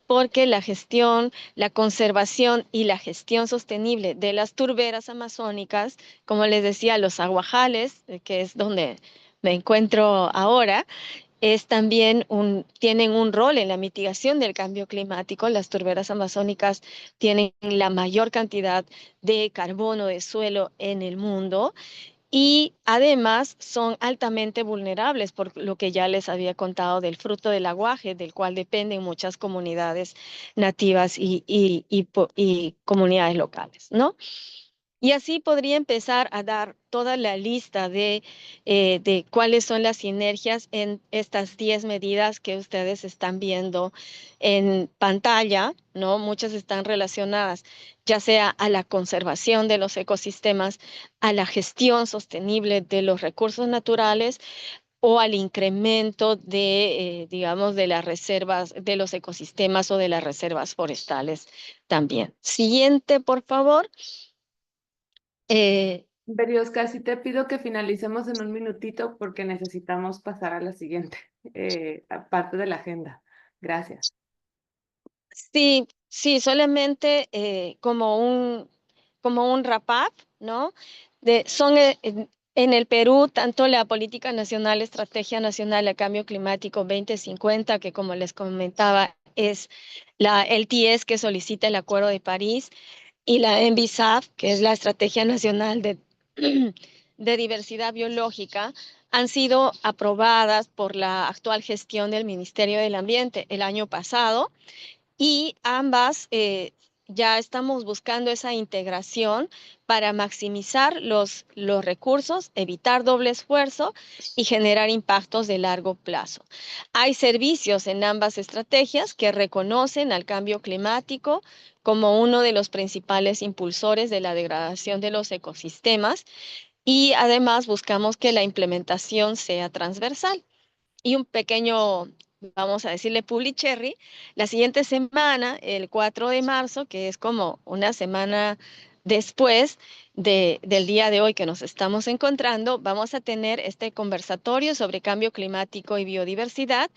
porque la gestión, la conservación y la gestión sostenible de las turberas amazónicas, como les decía, los aguajales, que es donde me encuentro ahora, es también tienen un rol en la mitigación del cambio climático. Las turberas amazónicas tienen la mayor cantidad de carbono de suelo en el mundo y además son altamente vulnerables por lo que ya les había contado del fruto del aguaje, del cual dependen muchas comunidades nativas y comunidades locales, ¿no? Y así podría empezar a dar toda la lista de cuáles son las sinergias en estas 10 medidas que ustedes están viendo en pantalla, ¿no? Muchas están relacionadas ya sea a la conservación de los ecosistemas, a la gestión sostenible de los recursos naturales o al incremento de, digamos, de las reservas, de los ecosistemas o de las reservas forestales también. Siguiente, por favor. Berioska, sí te pido que finalicemos en un minutito porque necesitamos pasar a la siguiente parte de la agenda. Gracias. Sí, sí, solamente como un wrap-up, ¿no? En el Perú, tanto la Política Nacional, Estrategia Nacional de Cambio Climático 2050, que como les comentaba, es el TIES que solicita el Acuerdo de París, y la NBCF, que es la Estrategia Nacional de Diversidad Biológica, han sido aprobadas por la actual gestión del Ministerio del Ambiente el año pasado y ambas ya estamos buscando esa integración para maximizar los recursos, evitar doble esfuerzo y generar impactos de largo plazo. Hay servicios en ambas estrategias que reconocen al cambio climático como uno de los principales impulsores de la degradación de los ecosistemas y además buscamos que la implementación sea transversal. Y un pequeño, vamos a decirle, publicherry, la siguiente semana, el 4 de marzo, que es como una semana después del día de hoy que nos estamos encontrando, vamos a tener este conversatorio sobre cambio climático y biodiversidad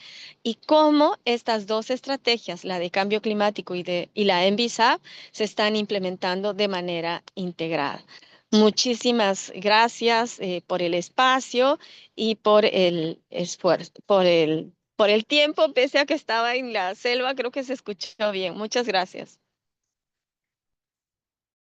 y cómo estas dos estrategias, la de cambio climático y la NBSAP, se están implementando de manera integrada. Muchísimas gracias por el espacio y por el esfuerzo, por el tiempo, pese a que estaba en la selva, creo que se escuchó bien. Muchas gracias.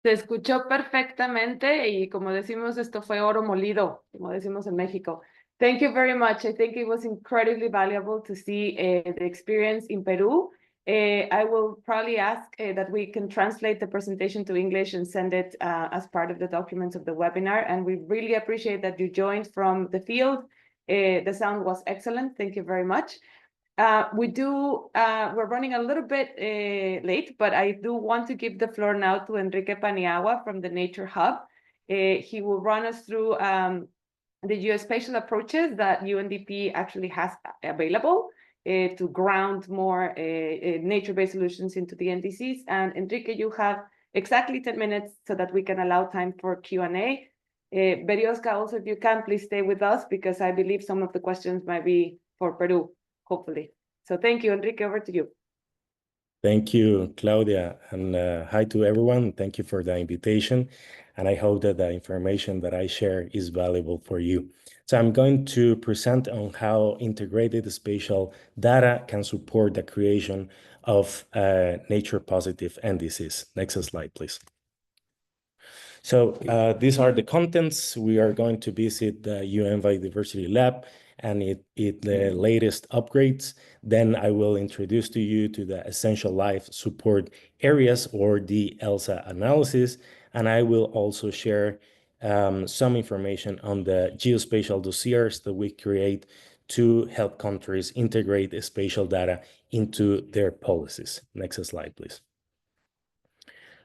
Se escuchó perfectamente y como decimos, esto fue oro molido, como decimos en México. Thank you very much. I think it was incredibly valuable to see the experience in Peru. I will probably ask that we can translate the presentation to English and send it as part of the documents of the webinar. And we really appreciate that you joined from the field. The sound was excellent. Thank you very much. We're running a little bit late, but I do want to give the floor now to Enrique Paniagua from the Nature Hub. He will run us through the geospatial approaches that UNDP actually has available to ground more nature-based solutions into the NDCs. And Enrique, you have exactly 10 minutes so that we can allow time for Q&A. Berioska, also, if you can, please stay with us because I believe some of the questions might be for Peru, hopefully. So thank you, Enrique, over to you. Thank you, Claudia, and hi to everyone. Thank you for the invitation, and I hope that the information that I share is valuable for you. So I'm going to present on how integrated spatial data can support the creation of nature-positive NDCs. Next slide, please. So these are the contents. We are going to visit the UN Biodiversity Lab and the latest upgrades. Then I will introduce to you to the essential life support areas or the ELSA analysis. And I will also share some information on the geospatial dossiers that we create to help countries integrate spatial data into their policies. Next slide, please.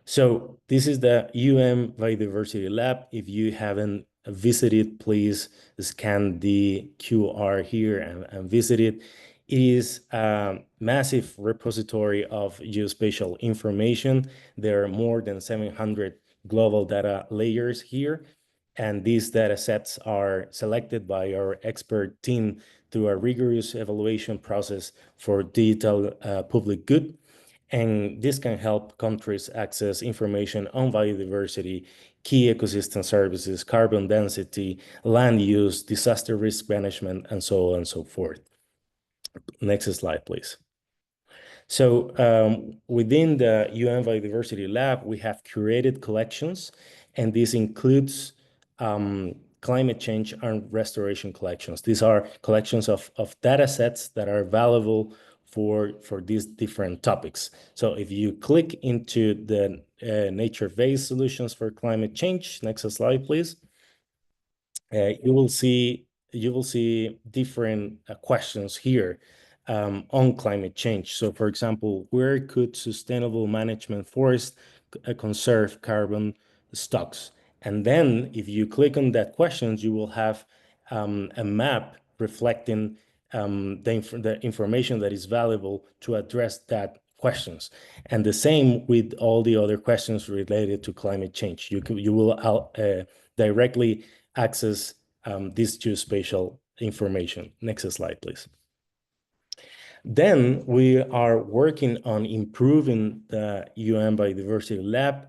So this is the UN Biodiversity Lab. If you haven't visited, please scan the QR here and visit it. It is a massive repository of geospatial information. There are more than 700 global data layers here. And these data sets are selected by our expert team through a rigorous evaluation process for digital public good. And this can help countries access information on biodiversity, key ecosystem services, carbon density, land use, disaster risk management, and so on and so forth. Next slide, please. So within the UN Biodiversity Lab, we have curated collections, and this includes climate change and restoration collections. These are collections of data sets that are valuable for these different topics. So if you click into the nature-based solutions for climate change, next slide, please, you will see different questions here on climate change. So for example, where could sustainable management forest conserve carbon stocks? And then if you click on that questions, you will have a map reflecting the information that is valuable to address that questions. And the same with all the other questions related to climate change. You will directly access this geospatial information. Next slide, please. Then we are working on improving the UN Biodiversity Lab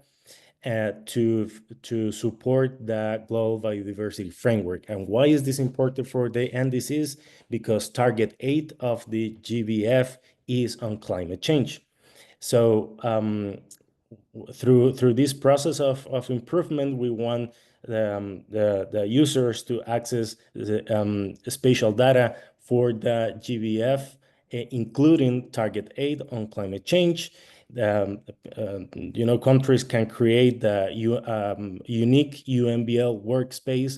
to support the Global Biodiversity Framework. And why is this important for the NDCs? Because Target 8 of the GBF is on climate change. So through this process of improvement, we want the users to access the spatial data for the GBF, including Target 8 on climate change. Countries can create the unique UNBL workspace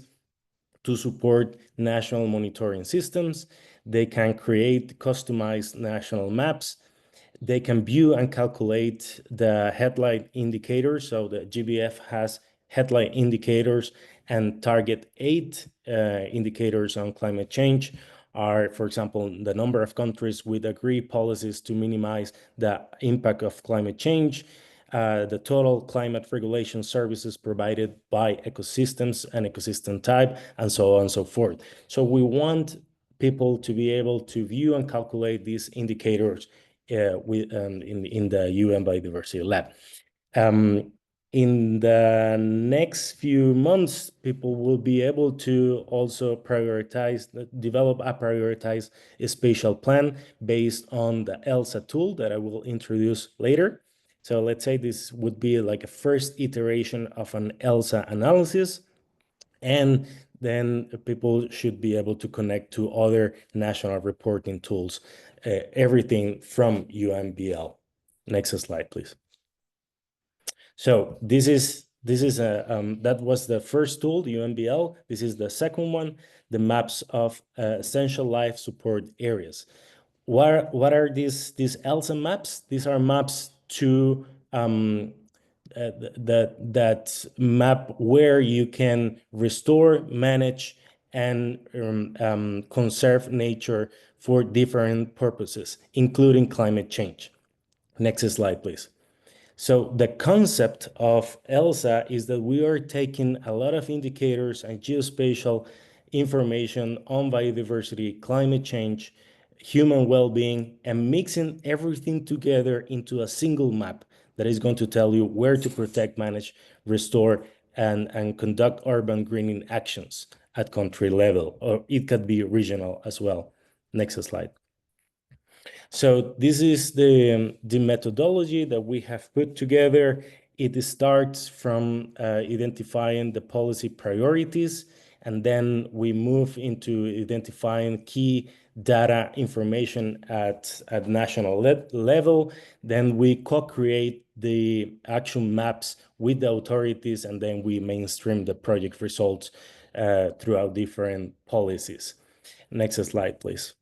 to support national monitoring systems. They can create customized national maps. They can view and calculate the headline indicators. So the GBF has headline indicators, and Target 8 indicators on climate change are, for example, the number of countries with agreed policies to minimize the impact of climate change, the total climate regulation services provided by ecosystems and ecosystem type, and so on and so forth. So we want people to be able to view and calculate these indicators in the UN Biodiversity Lab. In the next few months, people will be able to also develop a prioritized spatial plan based on the ELSA tool that I will introduce later. So let's say this would be like a first iteration of an ELSA analysis, and then people should be able to connect to other national reporting tools, everything from UNBL. Next slide, please. So that was the first tool, the UNBL. This is the second one, the maps of essential life support areas. What are these ELSA maps? These are maps to that map where you can restore, manage, and conserve nature for different purposes, including climate change. Next slide, please. So the concept of ELSA is that we are taking a lot of indicators and geospatial information on biodiversity, climate change, human well-being, and mixing everything together into a single map that is going to tell you where to protect, manage, restore, and conduct urban greening actions at country level, or it could be regional as well. Next slide. So this is the methodology that we have put together. It starts from identifying the policy priorities, and then we move into identifying key data information at national level. Then we co-create the action maps with the authorities, and then we mainstream the project results throughout different policies. Next slide, please.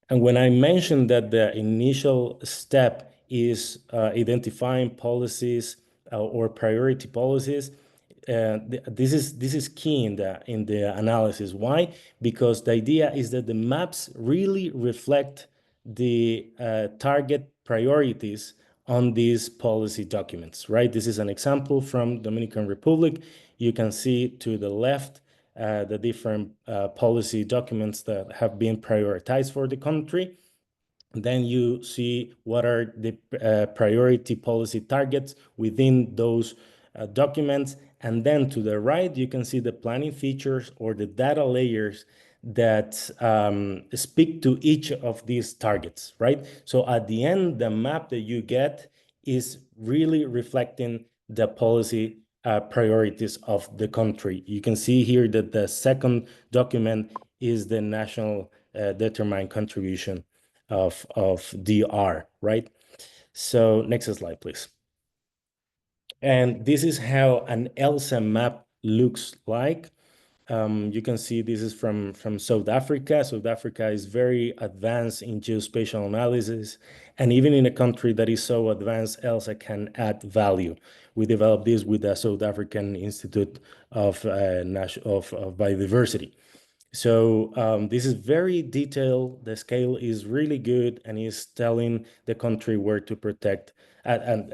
And when I mentioned that the initial step is identifying policies or priority policies, this is key in the analysis. Why? Because the idea is that the maps really reflect the target priorities on these policy documents, right? This is an example from Dominican Republic. You can see to the left the different policy documents that have been prioritized for the country. Then you see what are the priority policy targets within those documents. And then to the right, you can see the planning features or the data layers that speak to each of these targets, right? So at the end, the map that you get is really reflecting the policy priorities of the country. You can see here that the second document is the national determined contribution of DR, right? So next slide, please. And this is how an ELSA map looks like. You can see this is from South Africa. South Africa is very advanced in geospatial analysis. And even in a country that is so advanced, ELSA can add value. We developed this with the South African Institute of Biodiversity. So this is very detailed. The scale is really good and is telling the country where to protect. And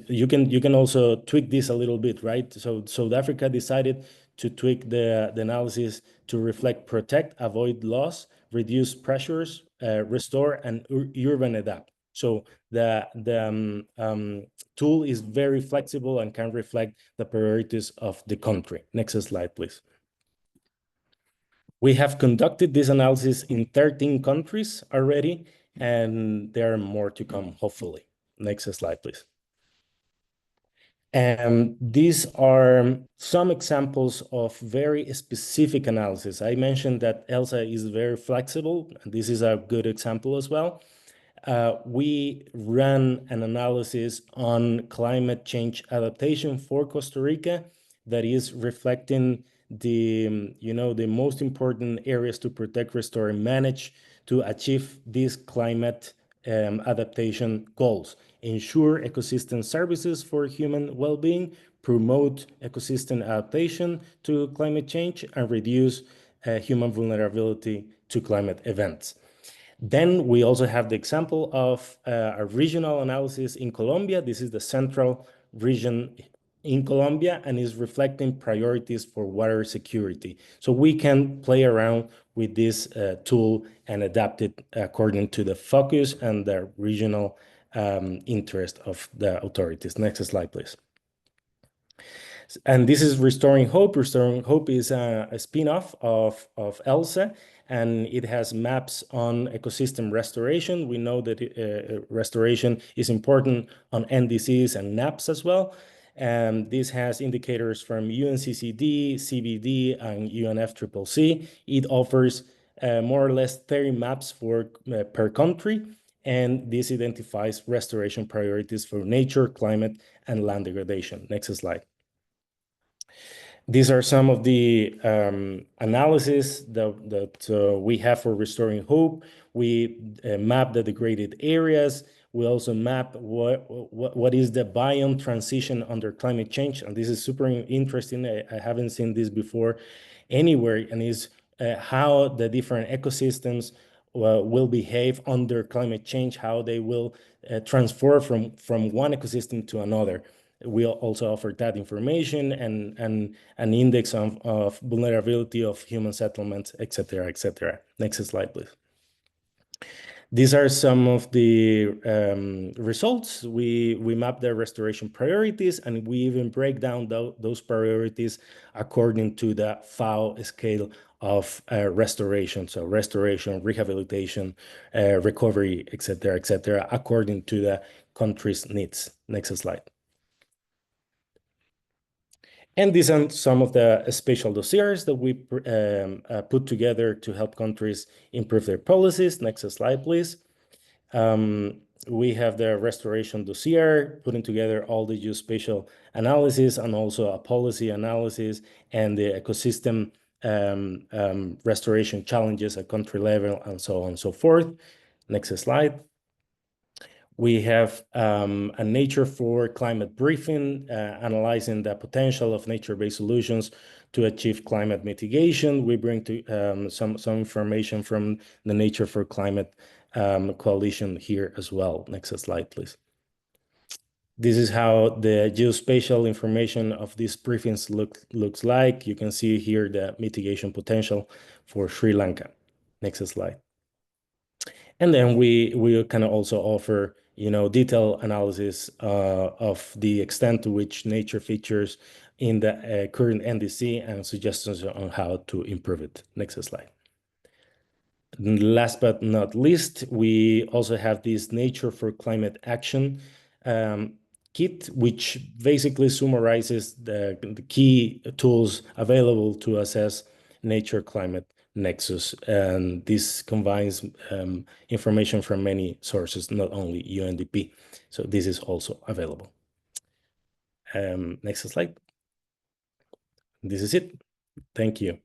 you can also tweak this a little bit, right? So South Africa decided to tweak the analysis to reflect protect, avoid loss, reduce pressures, restore, and urban adapt. So the tool is very flexible and can reflect the priorities of the country. Next slide, please. We have conducted this analysis in 13 countries already, and there are more to come, hopefully. Next slide, please. And these are some examples of very specific analysis. I mentioned that ELSA is very flexible, and this is a good example as well. We ran an analysis on climate change adaptation for Costa Rica that is reflecting the most important areas to protect, restore, and manage to achieve these climate adaptation goals. Ensure ecosystem services for human well-being, promote ecosystem adaptation to climate change, and reduce human vulnerability to climate events. Then we also have the example of a regional analysis in Colombia. This is the central region in Colombia and is reflecting priorities for water security. So we can play around with this tool and adapt it according to the focus and the regional interest of the authorities. Next slide, please. And this is Restoring Hope. Restoring Hope is a spin-off of ELSA, and it has maps on ecosystem restoration. We know that restoration is important on NDCs and NAPs as well. And this has indicators from UNCCD, CBD, and UNFCCC. It offers more or less 30 maps per country, and this identifies restoration priorities for nature, climate, and land degradation. Next slide. These are some of the analysis that we have for Restoring Hope. We map the degraded areas. We also map what is the biome transition under climate change. And this is super interesting. I haven't seen this before anywhere, and is how the different ecosystems will behave under climate change, how they will transfer from one ecosystem to another. We also offer that information and an index of vulnerability of human settlements, et cetera, et cetera. Next slide, please. These are some of the results. We map the restoration priorities, and we even break down those priorities according to the FAO scale of restoration. So restoration, rehabilitation, recovery, et cetera, according to the country's needs. Next slide. And these are some of the spatial dossiers that we put together to help countries improve their policies. Next slide, please. We have the restoration dossier, putting together all the geospatial analysis and also a policy analysis and the ecosystem restoration challenges at country level and so on and so forth. Next slide. We have a Nature4Climate briefing analyzing the potential of nature-based solutions to achieve climate mitigation. We bring to some information from the Nature4Climate Coalition here as well. Next slide, please. This is how the geospatial information of these briefings looks like. You can see here the mitigation potential for Sri Lanka. Next slide. And then we can also offer, detailed analysis of the extent to which nature features in the current NDC and suggestions on how to improve it. Next slide. Last but not least, we also have this Nature4Climate Action kit, which basically summarizes the key tools available to assess nature-climate nexus. And this combines information from many sources, not only UNDP. So this is also available. Next slide. This is it. Thank you.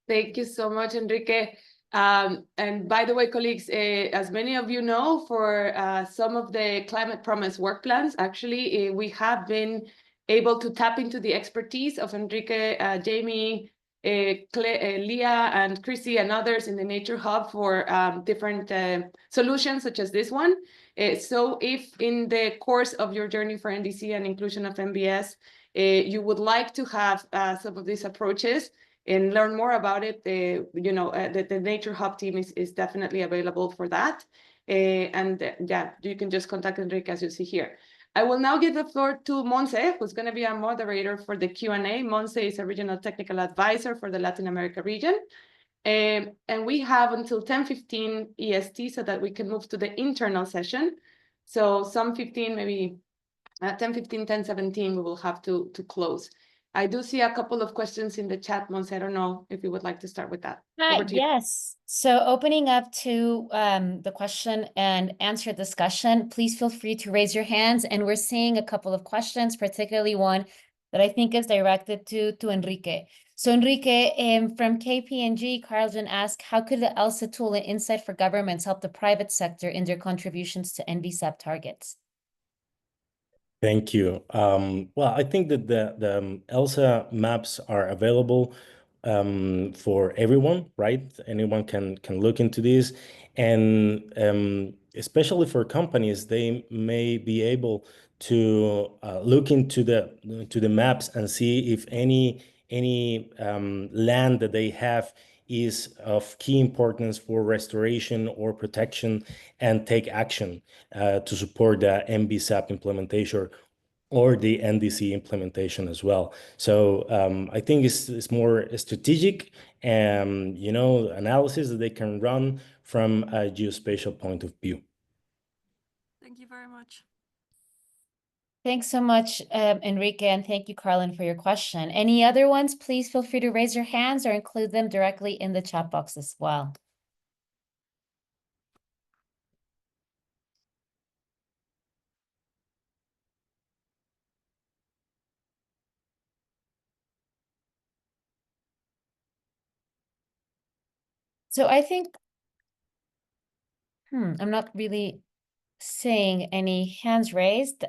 Thank you so much, Enrique. And by the way, colleagues, as many of you know, for some of the Climate Promise work plans, actually, we have been able to tap into the expertise of Enrique, Jamie, Leah, and Chrissy, and others in the Nature Hub for different solutions such as this one. So if in the course of your journey for NDC and inclusion of MBS, you would like to have some of these approaches, and learn more about it, the Nature Hub team is definitely available for that. Yeah, you can just contact Enrique as you see here. I will now give the floor to Monse, who's going to be our moderator for the Q&A. Monse is a regional technical advisor for the Latin America region. And we have until 10:15 EST so that we can move to the internal session. So some 15, maybe 10:15, 10:17, we will have to close. I do see a couple of questions in the chat, Monse. I don't know if you would like to start with that. Yes. So opening up to the question and answer discussion, please feel free to raise your hands. And we're seeing a couple of questions, particularly one that I think is directed to Enrique. So Enrique, from KPMG, Carlton asked, how could the ELSA tool and Insight for Governments help the private sector in their contributions to NVSAP targets? Thank you. Well, I think that the ELSA maps are available for everyone, right? Anyone can look into this, and especially for companies, they may be able to look into the maps and see if any land that they have is of key importance for restoration or protection, and take action to support the MBSAP implementation or the NDC implementation as well. So I think it's more strategic and analysis that they can run from a geospatial point of view. Thank you very much. Thanks so much, Enrique, and thank you, Carlin, for your question. Any other ones, please feel free to raise your hands or include them directly in the chat box as well. So I think, I'm not really seeing any hands raised.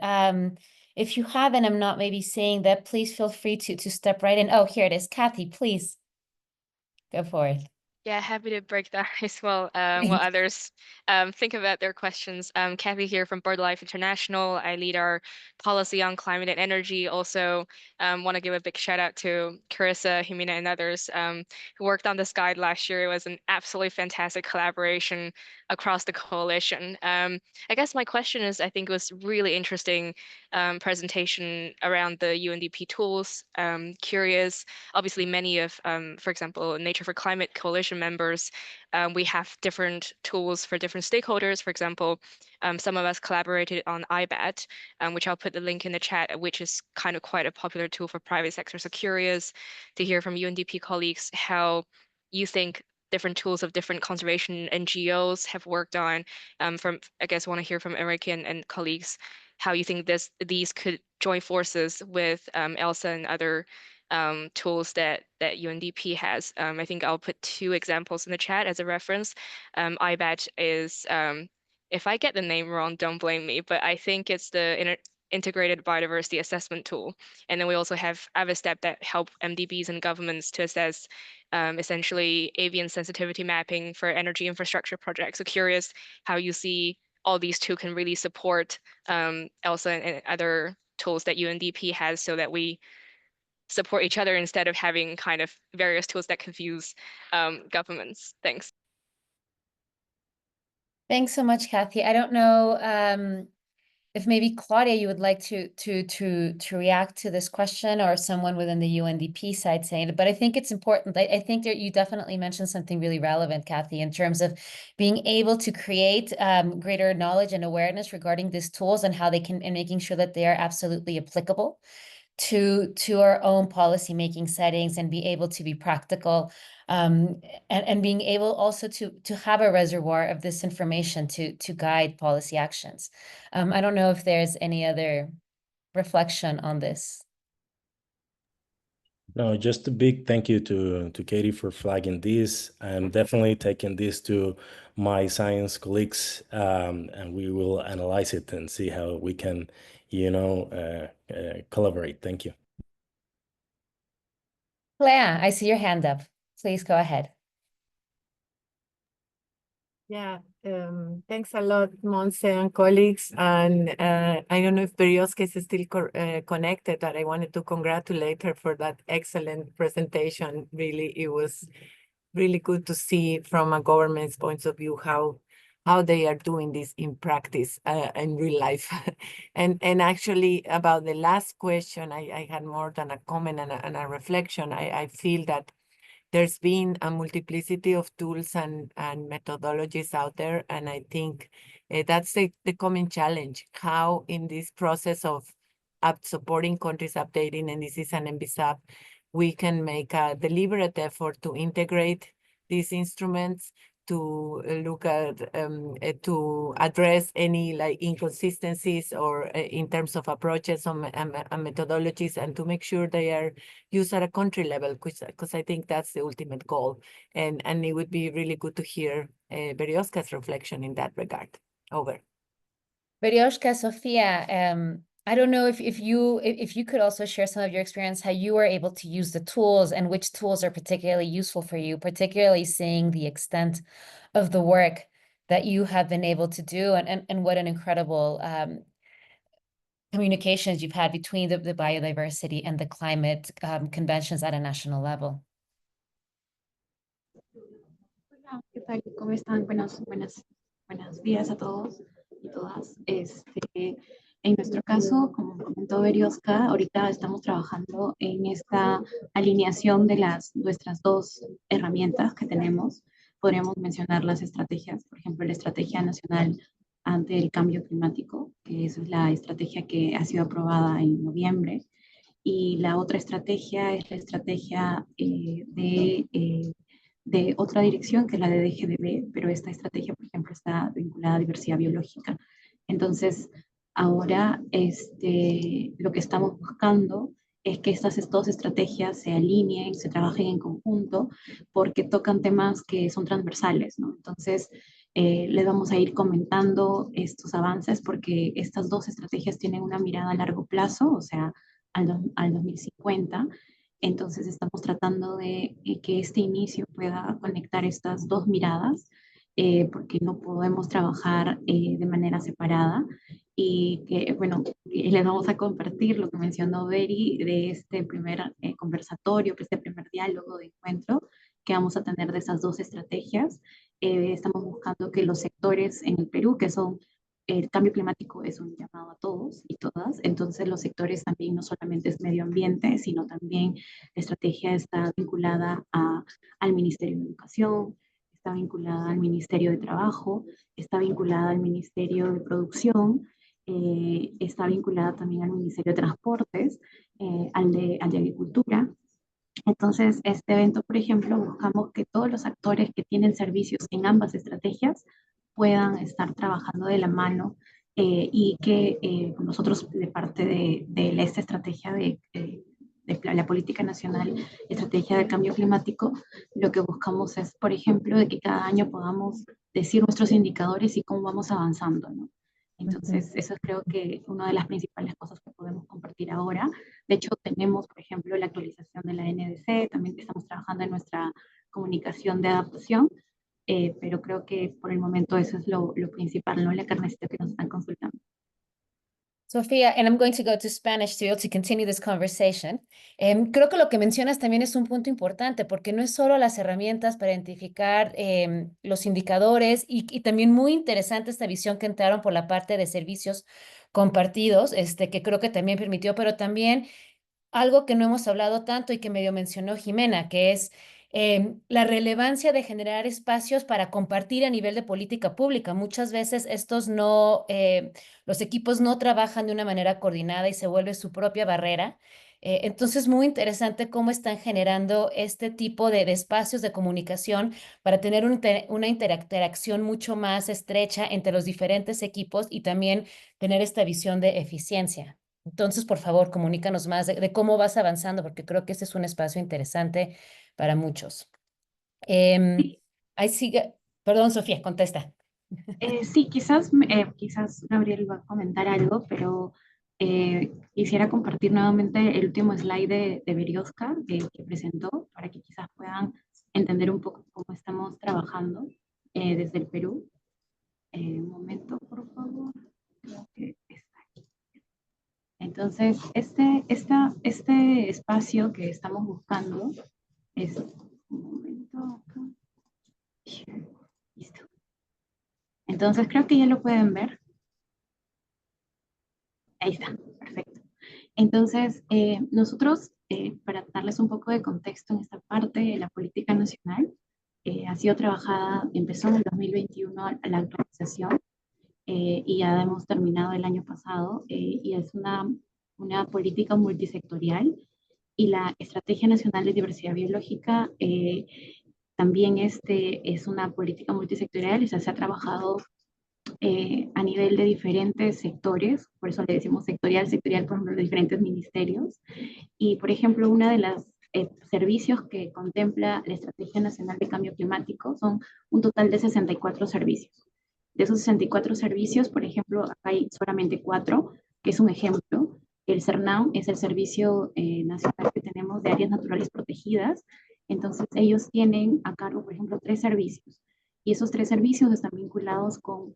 If you have, and I'm not maybe seeing that, please feel free to step right in. Oh, here it is. Kathy, please go for it. Yeah, happy to break that as well while others think about their questions. Kathy here from BirdLife International. I lead our policy on climate and energy. Also want to give a big shout out to Kiryssa, Ximena, and others who worked on this guide last year. It was an absolutely fantastic collaboration across the coalition. I guess my question is, I think it was really interesting presentation around the UNDP tools. Curious, obviously many of, for example, Nature4Climate Coalition members, we have different tools for different stakeholders. For example, some of us collaborated on IBAT, which I'll put the link in the chat, which is kind of quite a popular tool for private sector. So curious to hear from UNDP colleagues how you think different tools of different conservation NGOs have worked on. I guess want to hear from Enrique and colleagues how you think these could join forces with ELSA and other tools that UNDP has. I think I'll put two examples in the chat as a reference. IBAT is, if I get the name wrong, don't blame me, but I think it's the integrated biodiversity assessment tool. And then we also have Apestegui that help MDBs and governments to assess essentially avian sensitivity mapping for energy infrastructure projects. So curious how you see all these two can really support ELSA and other tools that UNDP has, so that we support each other instead of having kind of various tools that confuse governments. Thanks. Thanks so much, Kathy. I don't know if maybe Claudia, you would like to react to this question, or someone within the UNDP side saying it. But I think it's important. I think that you definitely mentioned something really relevant, Kathy, in terms of being able to create greater knowledge and awareness regarding these tools and how they can, and making sure that they are absolutely applicable to our own policymaking settings, and be able to be practical, and being able also to have a reservoir of this information to guide policy actions. I don't know if there's any other reflection on this. No, just a big thank you to Katie for flagging this. I'm definitely taking this to my science colleagues, and we will analyze it and see how we can, collaborate. Thank you. Claire, I see your hand up. Please go ahead. Yeah, thanks a lot, Monse and colleagues. And I don't know if Berioska is still connected, but I wanted to congratulate her for that excellent presentation. Really, it was really good to see from a government's point of view how they are doing this in practice, in real life. and actually, about the last question, I had more than a comment and a reflection. I feel that there's been a multiplicity of tools and methodologies out there, and I think that's the common challenge. How in this process of supporting countries updating NDCs and NBSAP, we can make a deliberate effort to integrate these instruments, to look at, to address any like inconsistencies or in terms of approaches and methodologies, and to make sure they are used at a country level, because I think that's the ultimate goal. And it would be really good to hear Berioska's reflection in that regard. Over. Berioska, Sofia, I don't know if you could also share some of your experience, how you were able to use the tools, and which tools are particularly useful for you, particularly seeing the extent of the work that you have been able to do, and what an incredible communications you've had between the biodiversity and the climate conventions at a national level. Hola, ¿qué tal? ¿Cómo están? Buenos días a todos y todas. En nuestro caso, como comentó Berioska, ahorita estamos trabajando en esta alineación de nuestras dos herramientas que tenemos. Podríamos mencionar las estrategias, por ejemplo, la Estrategia Nacional ante el Cambio Climático, que es la estrategia que ha sido aprobada en noviembre, y la otra estrategia es la estrategia de otra dirección, que es la de DGDB, pero esta estrategia, por ejemplo, está vinculada a diversidad biológica. Entonces, ahora lo que estamos buscando es que estas dos estrategias se alineen, se trabajen en conjunto, porque tocan temas que son transversales, ¿no? Entonces, les vamos a ir comentando estos avances, porque estas dos estrategias tienen una mirada a largo plazo, o sea, al 2050. Entonces estamos tratando de que este inicio pueda conectar estas dos miradas, porque no podemos trabajar de manera separada, y que, bueno, les vamos a compartir lo que mencionó Beri de este primer conversatorio, este primer diálogo de encuentro que vamos a tener de estas dos estrategias. Estamos buscando que los sectores en el Perú, que son el cambio climático, es un llamado a todos y todas, entonces los sectores también no solamente es medio ambiente, sino también la estrategia está vinculada al Ministerio de Educación, está vinculada al Ministerio de Trabajo, está vinculada al Ministerio de Producción, está vinculada también al Ministerio de Transportes, al de Agricultura. Entonces, este evento, por ejemplo, buscamos que todos los actores que tienen servicios en ambas estrategias puedan estar trabajando de la mano, y que nosotros, de parte de esta estrategia de la política nacional, estrategia de cambio climático, lo que buscamos es, por ejemplo, de que cada año podamos decir nuestros indicadores y cómo vamos avanzando, ¿no? Entonces, eso es, creo que una de las principales cosas que podemos compartir ahora. De hecho, tenemos, por ejemplo, la actualización de la NDC, también estamos trabajando en nuestra comunicación de adaptación, pero creo que por el momento eso es lo principal, ¿no? La carnecita que nos están consultando. Sofía, and I'm going to go to Spanish to continue this conversation. Creo que lo que mencionas también es un punto importante, porque no es solo las herramientas para identificar los indicadores y también muy interesante esta visión que entraron por la parte de servicios compartidos, que creo que también permitió, pero también algo que no hemos hablado tanto y que medio mencionó Ximena, que es la relevancia de generar espacios para compartir a nivel de política pública. Muchas veces los equipos no trabajan de una manera coordinada y se vuelve su propia barrera. Entonces, muy interesante cómo están generando este tipo de espacios de comunicación para tener una interacción mucho más estrecha entre los diferentes equipos y también tener esta visión de eficiencia. Entonces, por favor, comunícanos más de cómo vas avanzando, porque creo que este es un espacio interesante para muchos. Sí. Ahí sigue. Perdón, Sofía, contesta. Sí, quizás Gabriel va a comentar algo, pero quisiera compartir nuevamente el último slide de Berioska que presentó para que quizás puedan entender un poco cómo estamos trabajando desde el Perú. Un momento, por favor. Creo que está aquí. Entonces, este espacio que estamos buscando es... Un momento acá. Listo. Entonces, creo que ya lo pueden ver. Ahí está, perfecto. Entonces, nosotros, para darles un poco de contexto en esta parte, la política nacional ha sido trabajada, empezó en el 2021 la actualización y ya hemos terminado el año pasado, y es una política multisectorial, y la Estrategia Nacional de Diversidad Biológica también es una política multisectorial y se ha trabajado a nivel de diferentes sectores, por eso le decimos sectorial, por ejemplo, de diferentes ministerios. Y, por ejemplo, una de las servicios que contempla la Estrategia Nacional de Cambio Climático son un total de 64 servicios. De esos 64 servicios, por ejemplo, hay solamente 4, que es un ejemplo. El CERNAM es el servicio nacional que tenemos de áreas naturales protegidas. Entonces, ellos tienen a cargo, por ejemplo, 3 servicios. Y esos 3 servicios están vinculados con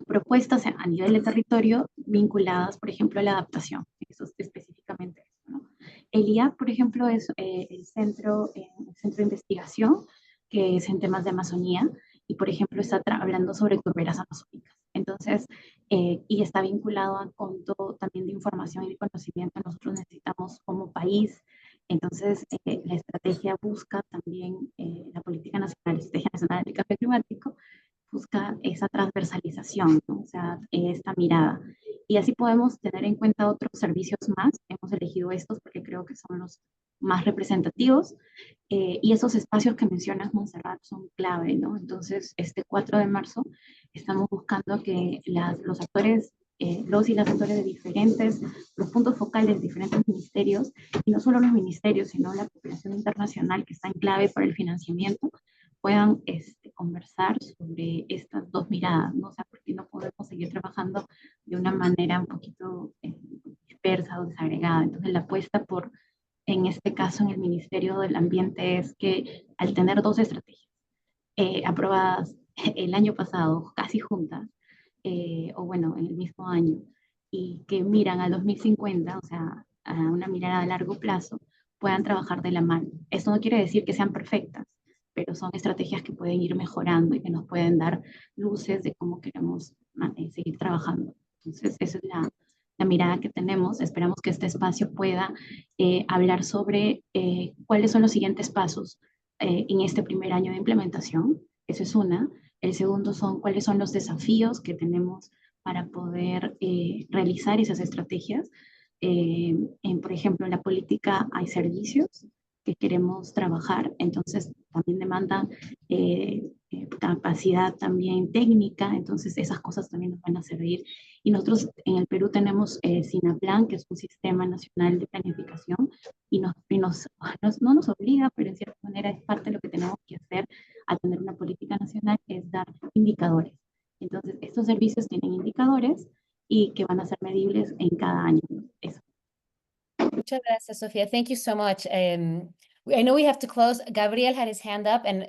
propuestas a nivel de territorio vinculadas, por ejemplo, a la adaptación. Eso es específicamente eso, ¿no? El IAC, por ejemplo, es el centro de investigación que es en temas de Amazonía y, por ejemplo, está hablando sobre turberas amazónicas. Entonces, y está vinculado a todo también de información y de conocimiento que nosotros necesitamos como país. Entonces, la estrategia busca también, la política nacional, la estrategia nacional de cambio climático, busca esa transversalización, ¿no? O sea, esta mirada. Y así podemos tener en cuenta otros servicios más. Hemos elegido estos porque creo que son los más representativos. Y esos espacios que mencionas, Montserrat, son clave, ¿no? Entonces, este 4 de marzo estamos buscando que los actores, los y las actores de los puntos focales de diferentes ministerios, y no solo los ministerios, sino la cooperación internacional que está en clave para el financiamiento, puedan conversar sobre estas dos miradas, ¿no? O sea, porque no podemos seguir trabajando de una manera un poquito dispersa o desagregada. Entonces, la apuesta en este caso, en el Ministerio del Ambiente, es que al tener 2 estrategias aprobadas el año pasado, casi juntas, o bueno, en el mismo año, y que miran al 2050, o sea, a una mirada a largo plazo, puedan trabajar de la mano. Esto no quiere decir que sean perfectas, pero son estrategias que pueden ir mejorando y que nos pueden dar luces de cómo queremos seguir trabajando. Entonces, esa es la mirada que tenemos. Esperamos que este espacio pueda hablar sobre cuáles son los siguientes pasos en este primer año de implementación. Eso es una. El segundo son cuáles son los desafíos que tenemos para poder realizar esas estrategias. Por ejemplo, en la política hay servicios que queremos trabajar, entonces también demandan capacidad también técnica, entonces esas cosas también nos van a servir. Y nosotros en el Perú tenemos SINAPLAN, que es un sistema nacional de planificación, y no nos obliga, pero en cierta manera es parte de lo que tenemos que hacer al tener una política nacional, es dar indicadores. Entonces, estos servicios tienen indicadores y que van a ser medibles en cada año. Eso. Muchas gracias, Sofía. Thank you so much. I know we have to close. Gabriel had his hand up, and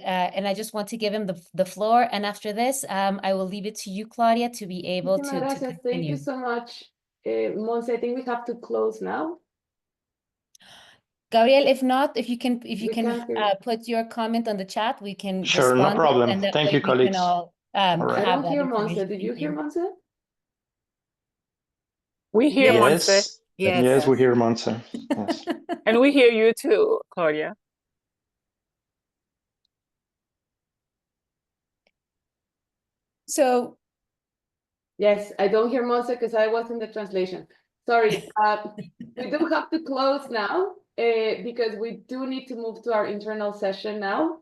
I just want to give him the floor. And after this, I will leave it to you, Claudia, to be able to continue. Thank you so much, Monse. I think we have to close now. Gabriel, if not, if you can put your comment on the chat, we can Sure, no respond, problem. and that Thank way you, we colleagues. can all All right. I have don't that hear information. Monse. Did you hear Monse? We hear Monse, Yes. Yes, we hear Monse. Yes. and we hear you too, Claudia. So Yes, I don't hear Monse because I was in the translation. Sorry. We do have to close now because we do need to move to our internal session now.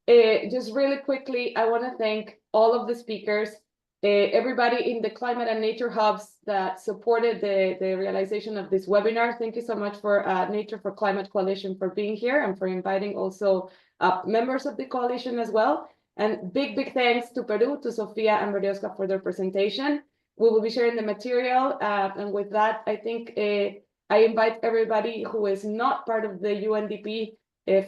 Just really quickly, I want to thank all of the speakers, everybody in the climate and nature hubs that supported the realization of this webinar. Thank you so much for Nature4Climate Coalition for being here and for inviting also members of the coalition as well. And big thanks to Peru, to Sofia and Berioska for their presentation. We will be sharing the material. And with that, I think I invite everybody who is not part of the UNDP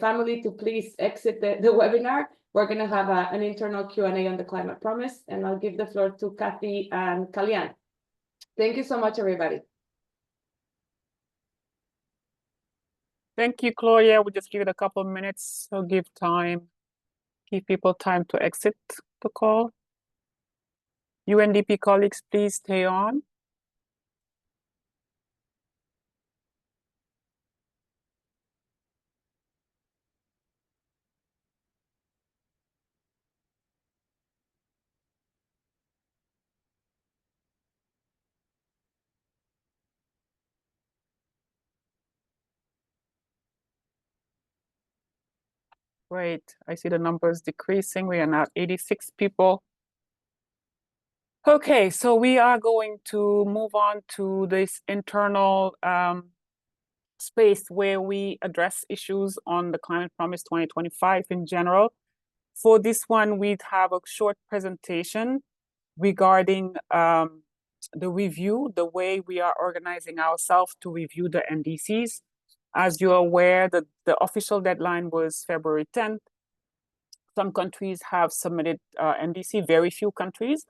family to please exit the webinar. We're going to have an internal Q&A on the climate promise, and I'll give the floor to Kathy and Kalyan. Thank you so much, everybody. Thank you, Claudia. We'll just give it a couple of minutes, so give people time to exit the call. UNDP colleagues, please stay on. Great. I see the numbers decreasing. We are now 86 people. Okay, so we are going to move on to this internal space where we address issues on the Climate Promise 2025 in general. For this one, we'd have a short presentation regarding the review, the way we are organizing ourselves to review the NDCs. As you're aware, the official deadline was February 10th. Some countries have submitted NDC, very few countries.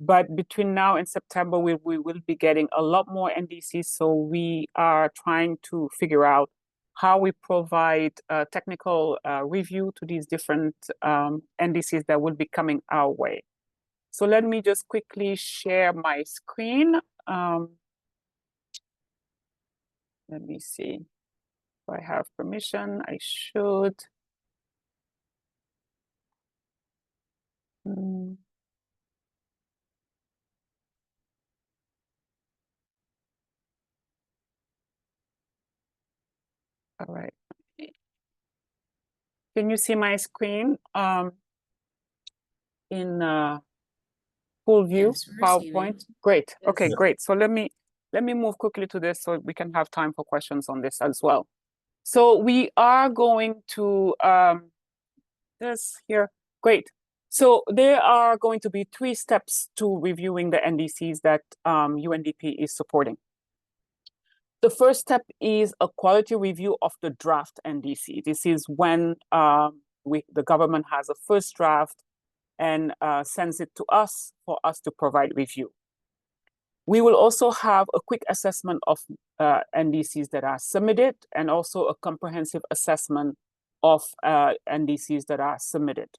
But between now and September, we will be getting a lot more NDCs. So we are trying to figure out how we provide technical review to these different NDCs that will be coming our way. So let me just quickly share my screen. Let me see if I have permission. I should. All right. Can you see my screen in full view, Yes, PowerPoint? Great. Yes. Okay, great. So let me move quickly to this so we can have time for questions on this as well. So we are going to this here. Great. So there are going to be 3 steps to reviewing the NDCs that UNDP is supporting. The first step is a quality review of the draft NDC. This is when the government has a first draft and sends it to us for us to provide review. We will also have a quick assessment of NDCs that are submitted and also a comprehensive assessment of NDCs that are submitted.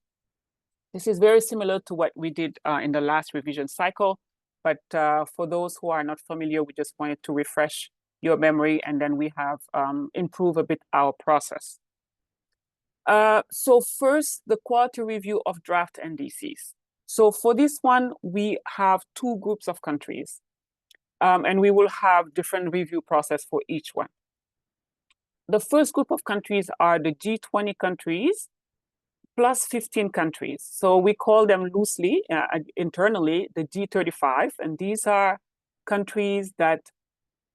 This is very similar to what we did in the last revision cycle, but for those who are not familiar, we just wanted to refresh your memory, and then we have improved a bit our process. So first, the quality review of draft NDCs. So for this one, we have 2 groups of countries, and we will have different review process for each one. The first group of countries are the G20 countries plus 15 countries. So we call them loosely, internally, the G35, and these are countries that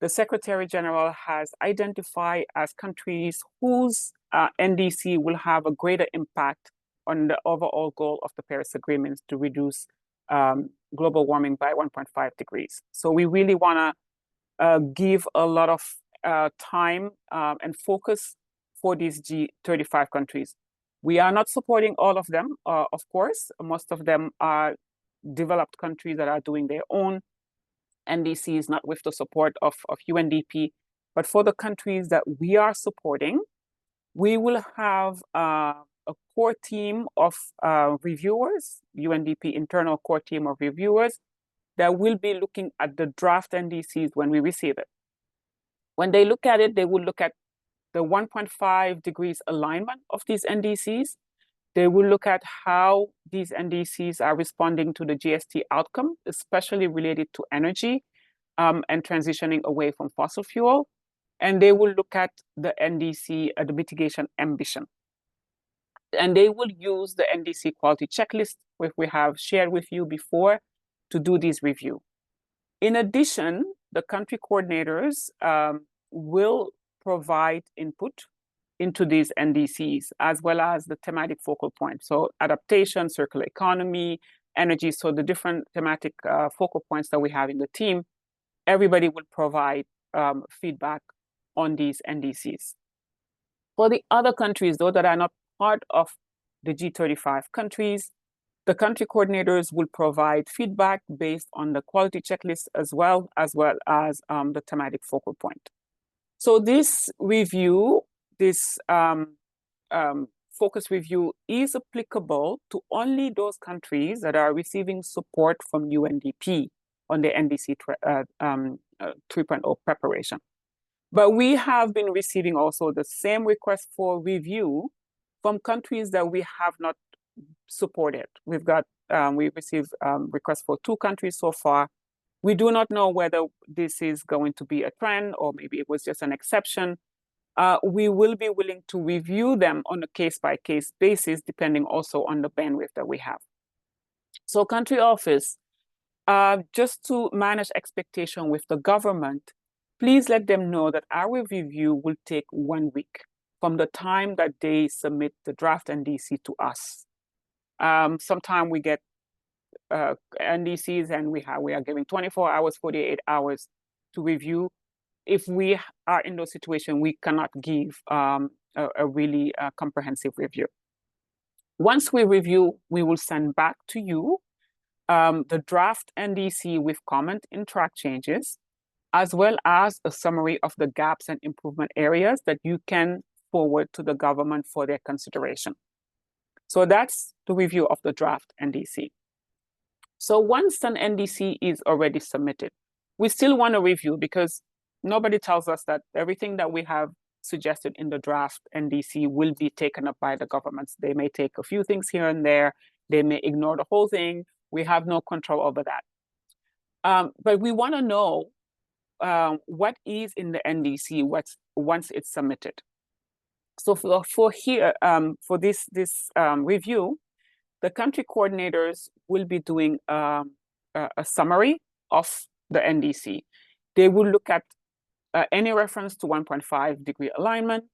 the Secretary General has identified as countries whose NDC will have a greater impact on the overall goal of the Paris Agreement to reduce global warming by 1.5 degrees. So we really want to give a lot of time and focus for these G35 countries. We are not supporting all of them, of course. Most of them are developed countries that are doing their own NDCs, not with the support of UNDP. But for the countries that we are supporting, we will have a core team of reviewers, UNDP internal core team of reviewers, that will be looking at the draft NDCs when we receive it. When they look at it, they will look at the 1.5 degrees alignment of these NDCs. They will look at how these NDCs are responding to the GST outcome, especially related to energy and transitioning away from fossil fuel. And they will look at the NDC, the mitigation ambition. And they will use the NDC quality checklist, which we have shared with you before, to do this review. In addition, the country coordinators will provide input into these NDCs, as well as the thematic focal points. So adaptation, circular economy, energy, so the different thematic focal points that we have in the team, everybody will provide feedback on these NDCs. For the other countries, though, that are not part of the G35 countries, the country coordinators will provide feedback based on the quality checklist as well as the thematic focal point. So this review, this focus review is applicable to only those countries that are receiving support from UNDP on the NDC 3.0 preparation. But we have been receiving also the same request for review from countries that we have not supported. We've got, we received requests for 2 countries so far. We do not know whether this is going to be a trend or maybe it was just an exception. We will be willing to review them on a case-by-case basis, depending also on the bandwidth that we have. So country office, just to manage expectation with the government, please let them know that our review will take 1 week from the time that they submit the draft NDC to us. Sometimes we get NDCs and we are giving 24 hours, 48 hours to review. If we are in those situations, we cannot give a really comprehensive review. Once we review, we will send back to you the draft NDC with comment in track changes, as well as a summary of the gaps and improvement areas that you can forward to the government for their consideration. So that's the review of the draft NDC. So once an NDC is already submitted, we still want to review because nobody tells us that everything that we have suggested in the draft NDC will be taken up by the governments. They may take a few things here and there. They may ignore the whole thing. We have no control over that. But we want to know what is in the NDC once it's submitted. So for this review, the country coordinators will be doing a summary of the NDC. They will look at any reference to 1.5 degree alignment.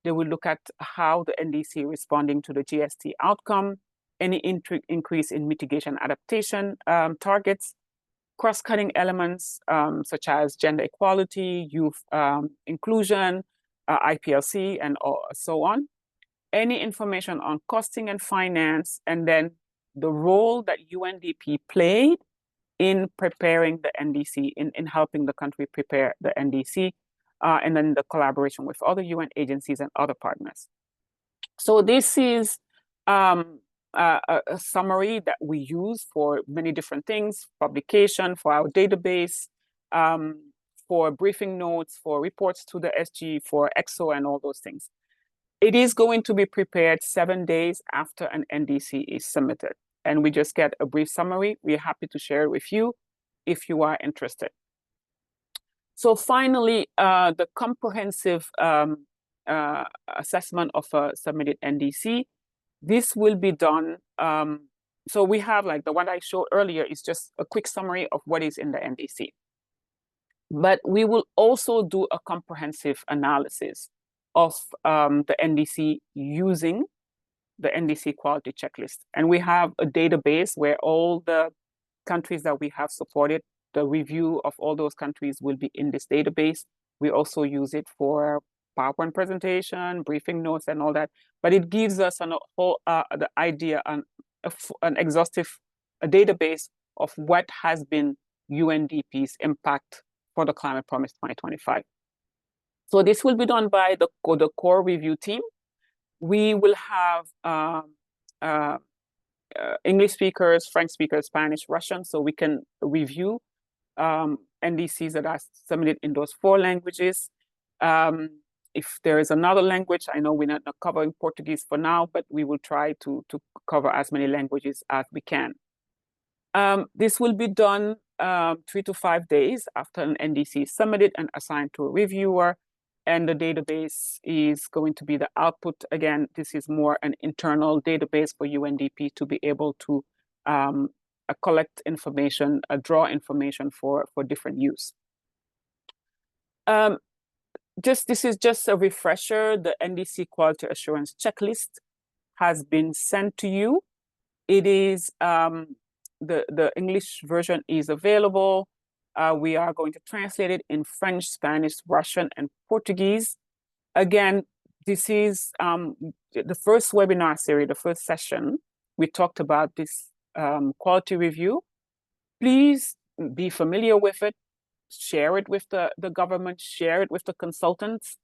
They will look at how the NDC is responding to the GST outcome, any increase in mitigation adaptation targets, cross-cutting elements such as gender equality, youth inclusion, IPLC, and so on. Any information on costing and finance, and then the role that UNDP played in preparing the NDC, in helping the country prepare the NDC, and then the collaboration with other UN agencies and other partners. So this is a summary that we use for many different things, publication, for our database, for briefing notes, for reports to the SG, for EXO, and all those things. It is going to be prepared 7 days after an NDC is submitted. And we just get a brief summary. We're happy to share it with you if you are interested. So finally, the comprehensive assessment of a submitted NDC. This will be done. So we have, like the one I showed earlier is just a quick summary of what is in the NDC. But we will also do a comprehensive analysis of the NDC using the NDC quality checklist. And we have a database where all the countries that we have supported, the review of all those countries will be in this database. We also use it for PowerPoint presentation, briefing notes, and all that, but it gives us the idea, an exhaustive database of what has been UNDP's impact for the Climate Promise 2025. So this will be done by the core review team. We will have English speakers, French speakers, Spanish, Russian, so we can review NDCs that are submitted in those 4 languages. If there is another language, I know we're not covering Portuguese for now, but we will try to cover as many languages as we can. This will be done 3 to 5 days after an NDC is submitted and assigned to a reviewer, and the database is going to be the output. Again, this is more an internal database for UNDP to be able to collect information, draw information for different use. This is just a refresher. The NDC quality assurance checklist has been sent to you. It is the English version is available. We are going to translate it in French, Spanish, Russian, and Portuguese. Again, this is the first webinar series, the first session. We talked about this quality review. Please be familiar with it. Share it with the government, share it with the consultants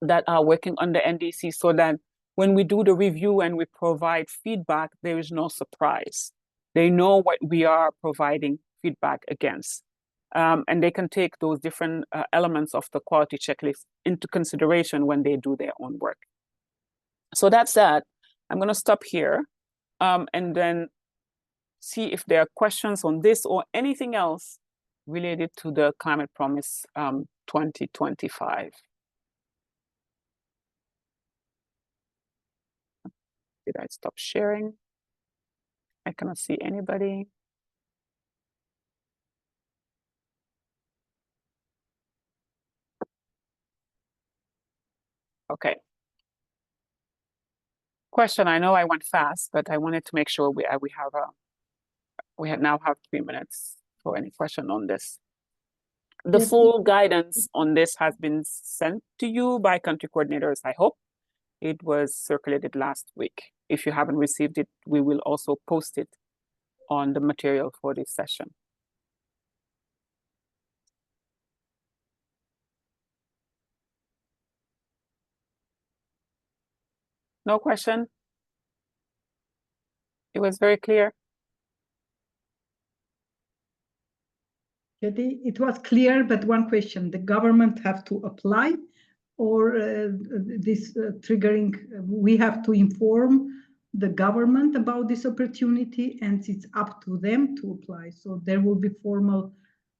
that are working on the NDC, so that when we do the review and we provide feedback, there is no surprise. They know what we are providing feedback against. And they can take those different elements of the quality checklist into consideration when they do their own work. So that's that. I'm going to stop here and then see if there are questions on this or anything else related to the Climate Promise 2025. Did I stop sharing? I cannot see anybody. Okay. Question, I know I went fast, but I wanted to make sure we now have 3 minutes for any question on this. The full guidance on this has been sent to you by country coordinators, I hope. It was circulated last week. If you haven't received it, we will also post it on the material for this session. No question? It was very clear. It was clear, but one question: the government have to apply, or this triggering? We have to inform the government about this opportunity, and it's up to them to apply. So there will be formal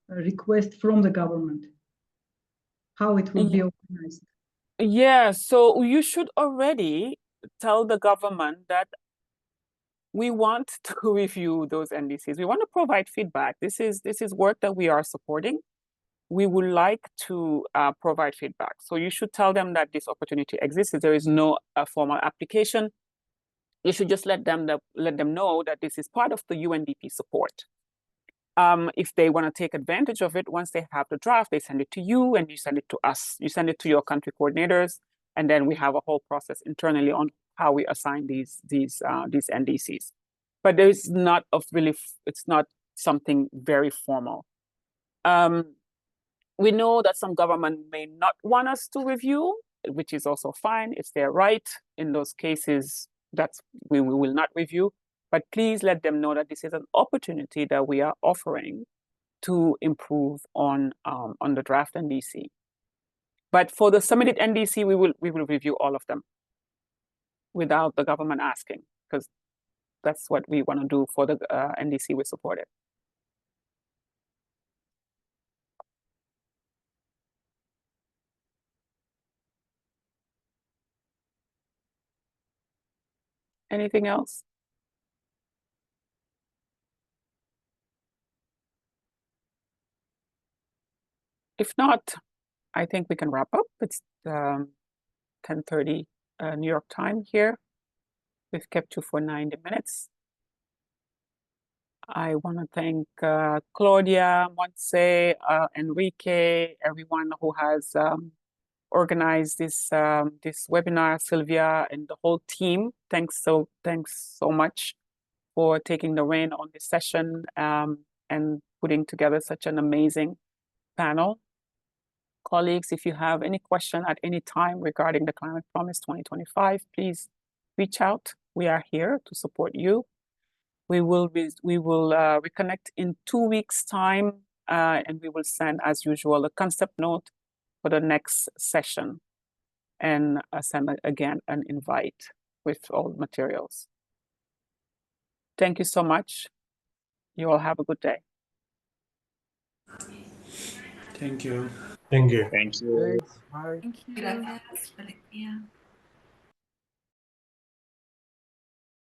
request from the government. How it will be organized? Yeah, so you should already tell the government that we want to review those NDCs. We want to provide feedback. This is work that we are supporting. We would like to provide feedback. So you should tell them that this opportunity exists. There is no formal application. You should just let them know that this is part of the UNDP support. If they want to take advantage of it, once they have the draft, they send it to you and you send it to us. You send it to your country coordinators, and then we have a whole process internally on how we assign these NDCs. But it's not something very formal. We know that some government may not want us to review, which is also fine. It's their right. In those cases, we will not review. But please let them know that this is an opportunity that we are offering to improve on the draft NDC. But for the submitted NDC, we will review all of them without the government asking, because that's what we want to do for the NDC we supported. Anything else? If not, I think we can wrap up. It's 10:30 New York time here. We've kept you for 90 minutes. I want to thank Claudia, Montse, Enrique, everyone who has organize this this webinar, Sylvia and the whole team. Thanks so much for taking the reign on this session and putting together such an amazing panel. Colleagues, if you have any question at any time regarding the Climate Promise 2025, please reach out. We are here to support you. We will reconnect in 2 weeks' time, and we will send, as usual, a concept note for the next session, and send again an invite with all materials. Thank you so much. You all have a good day. Thank you. Thank you. Thank you. Bye. Gracias, Valeria.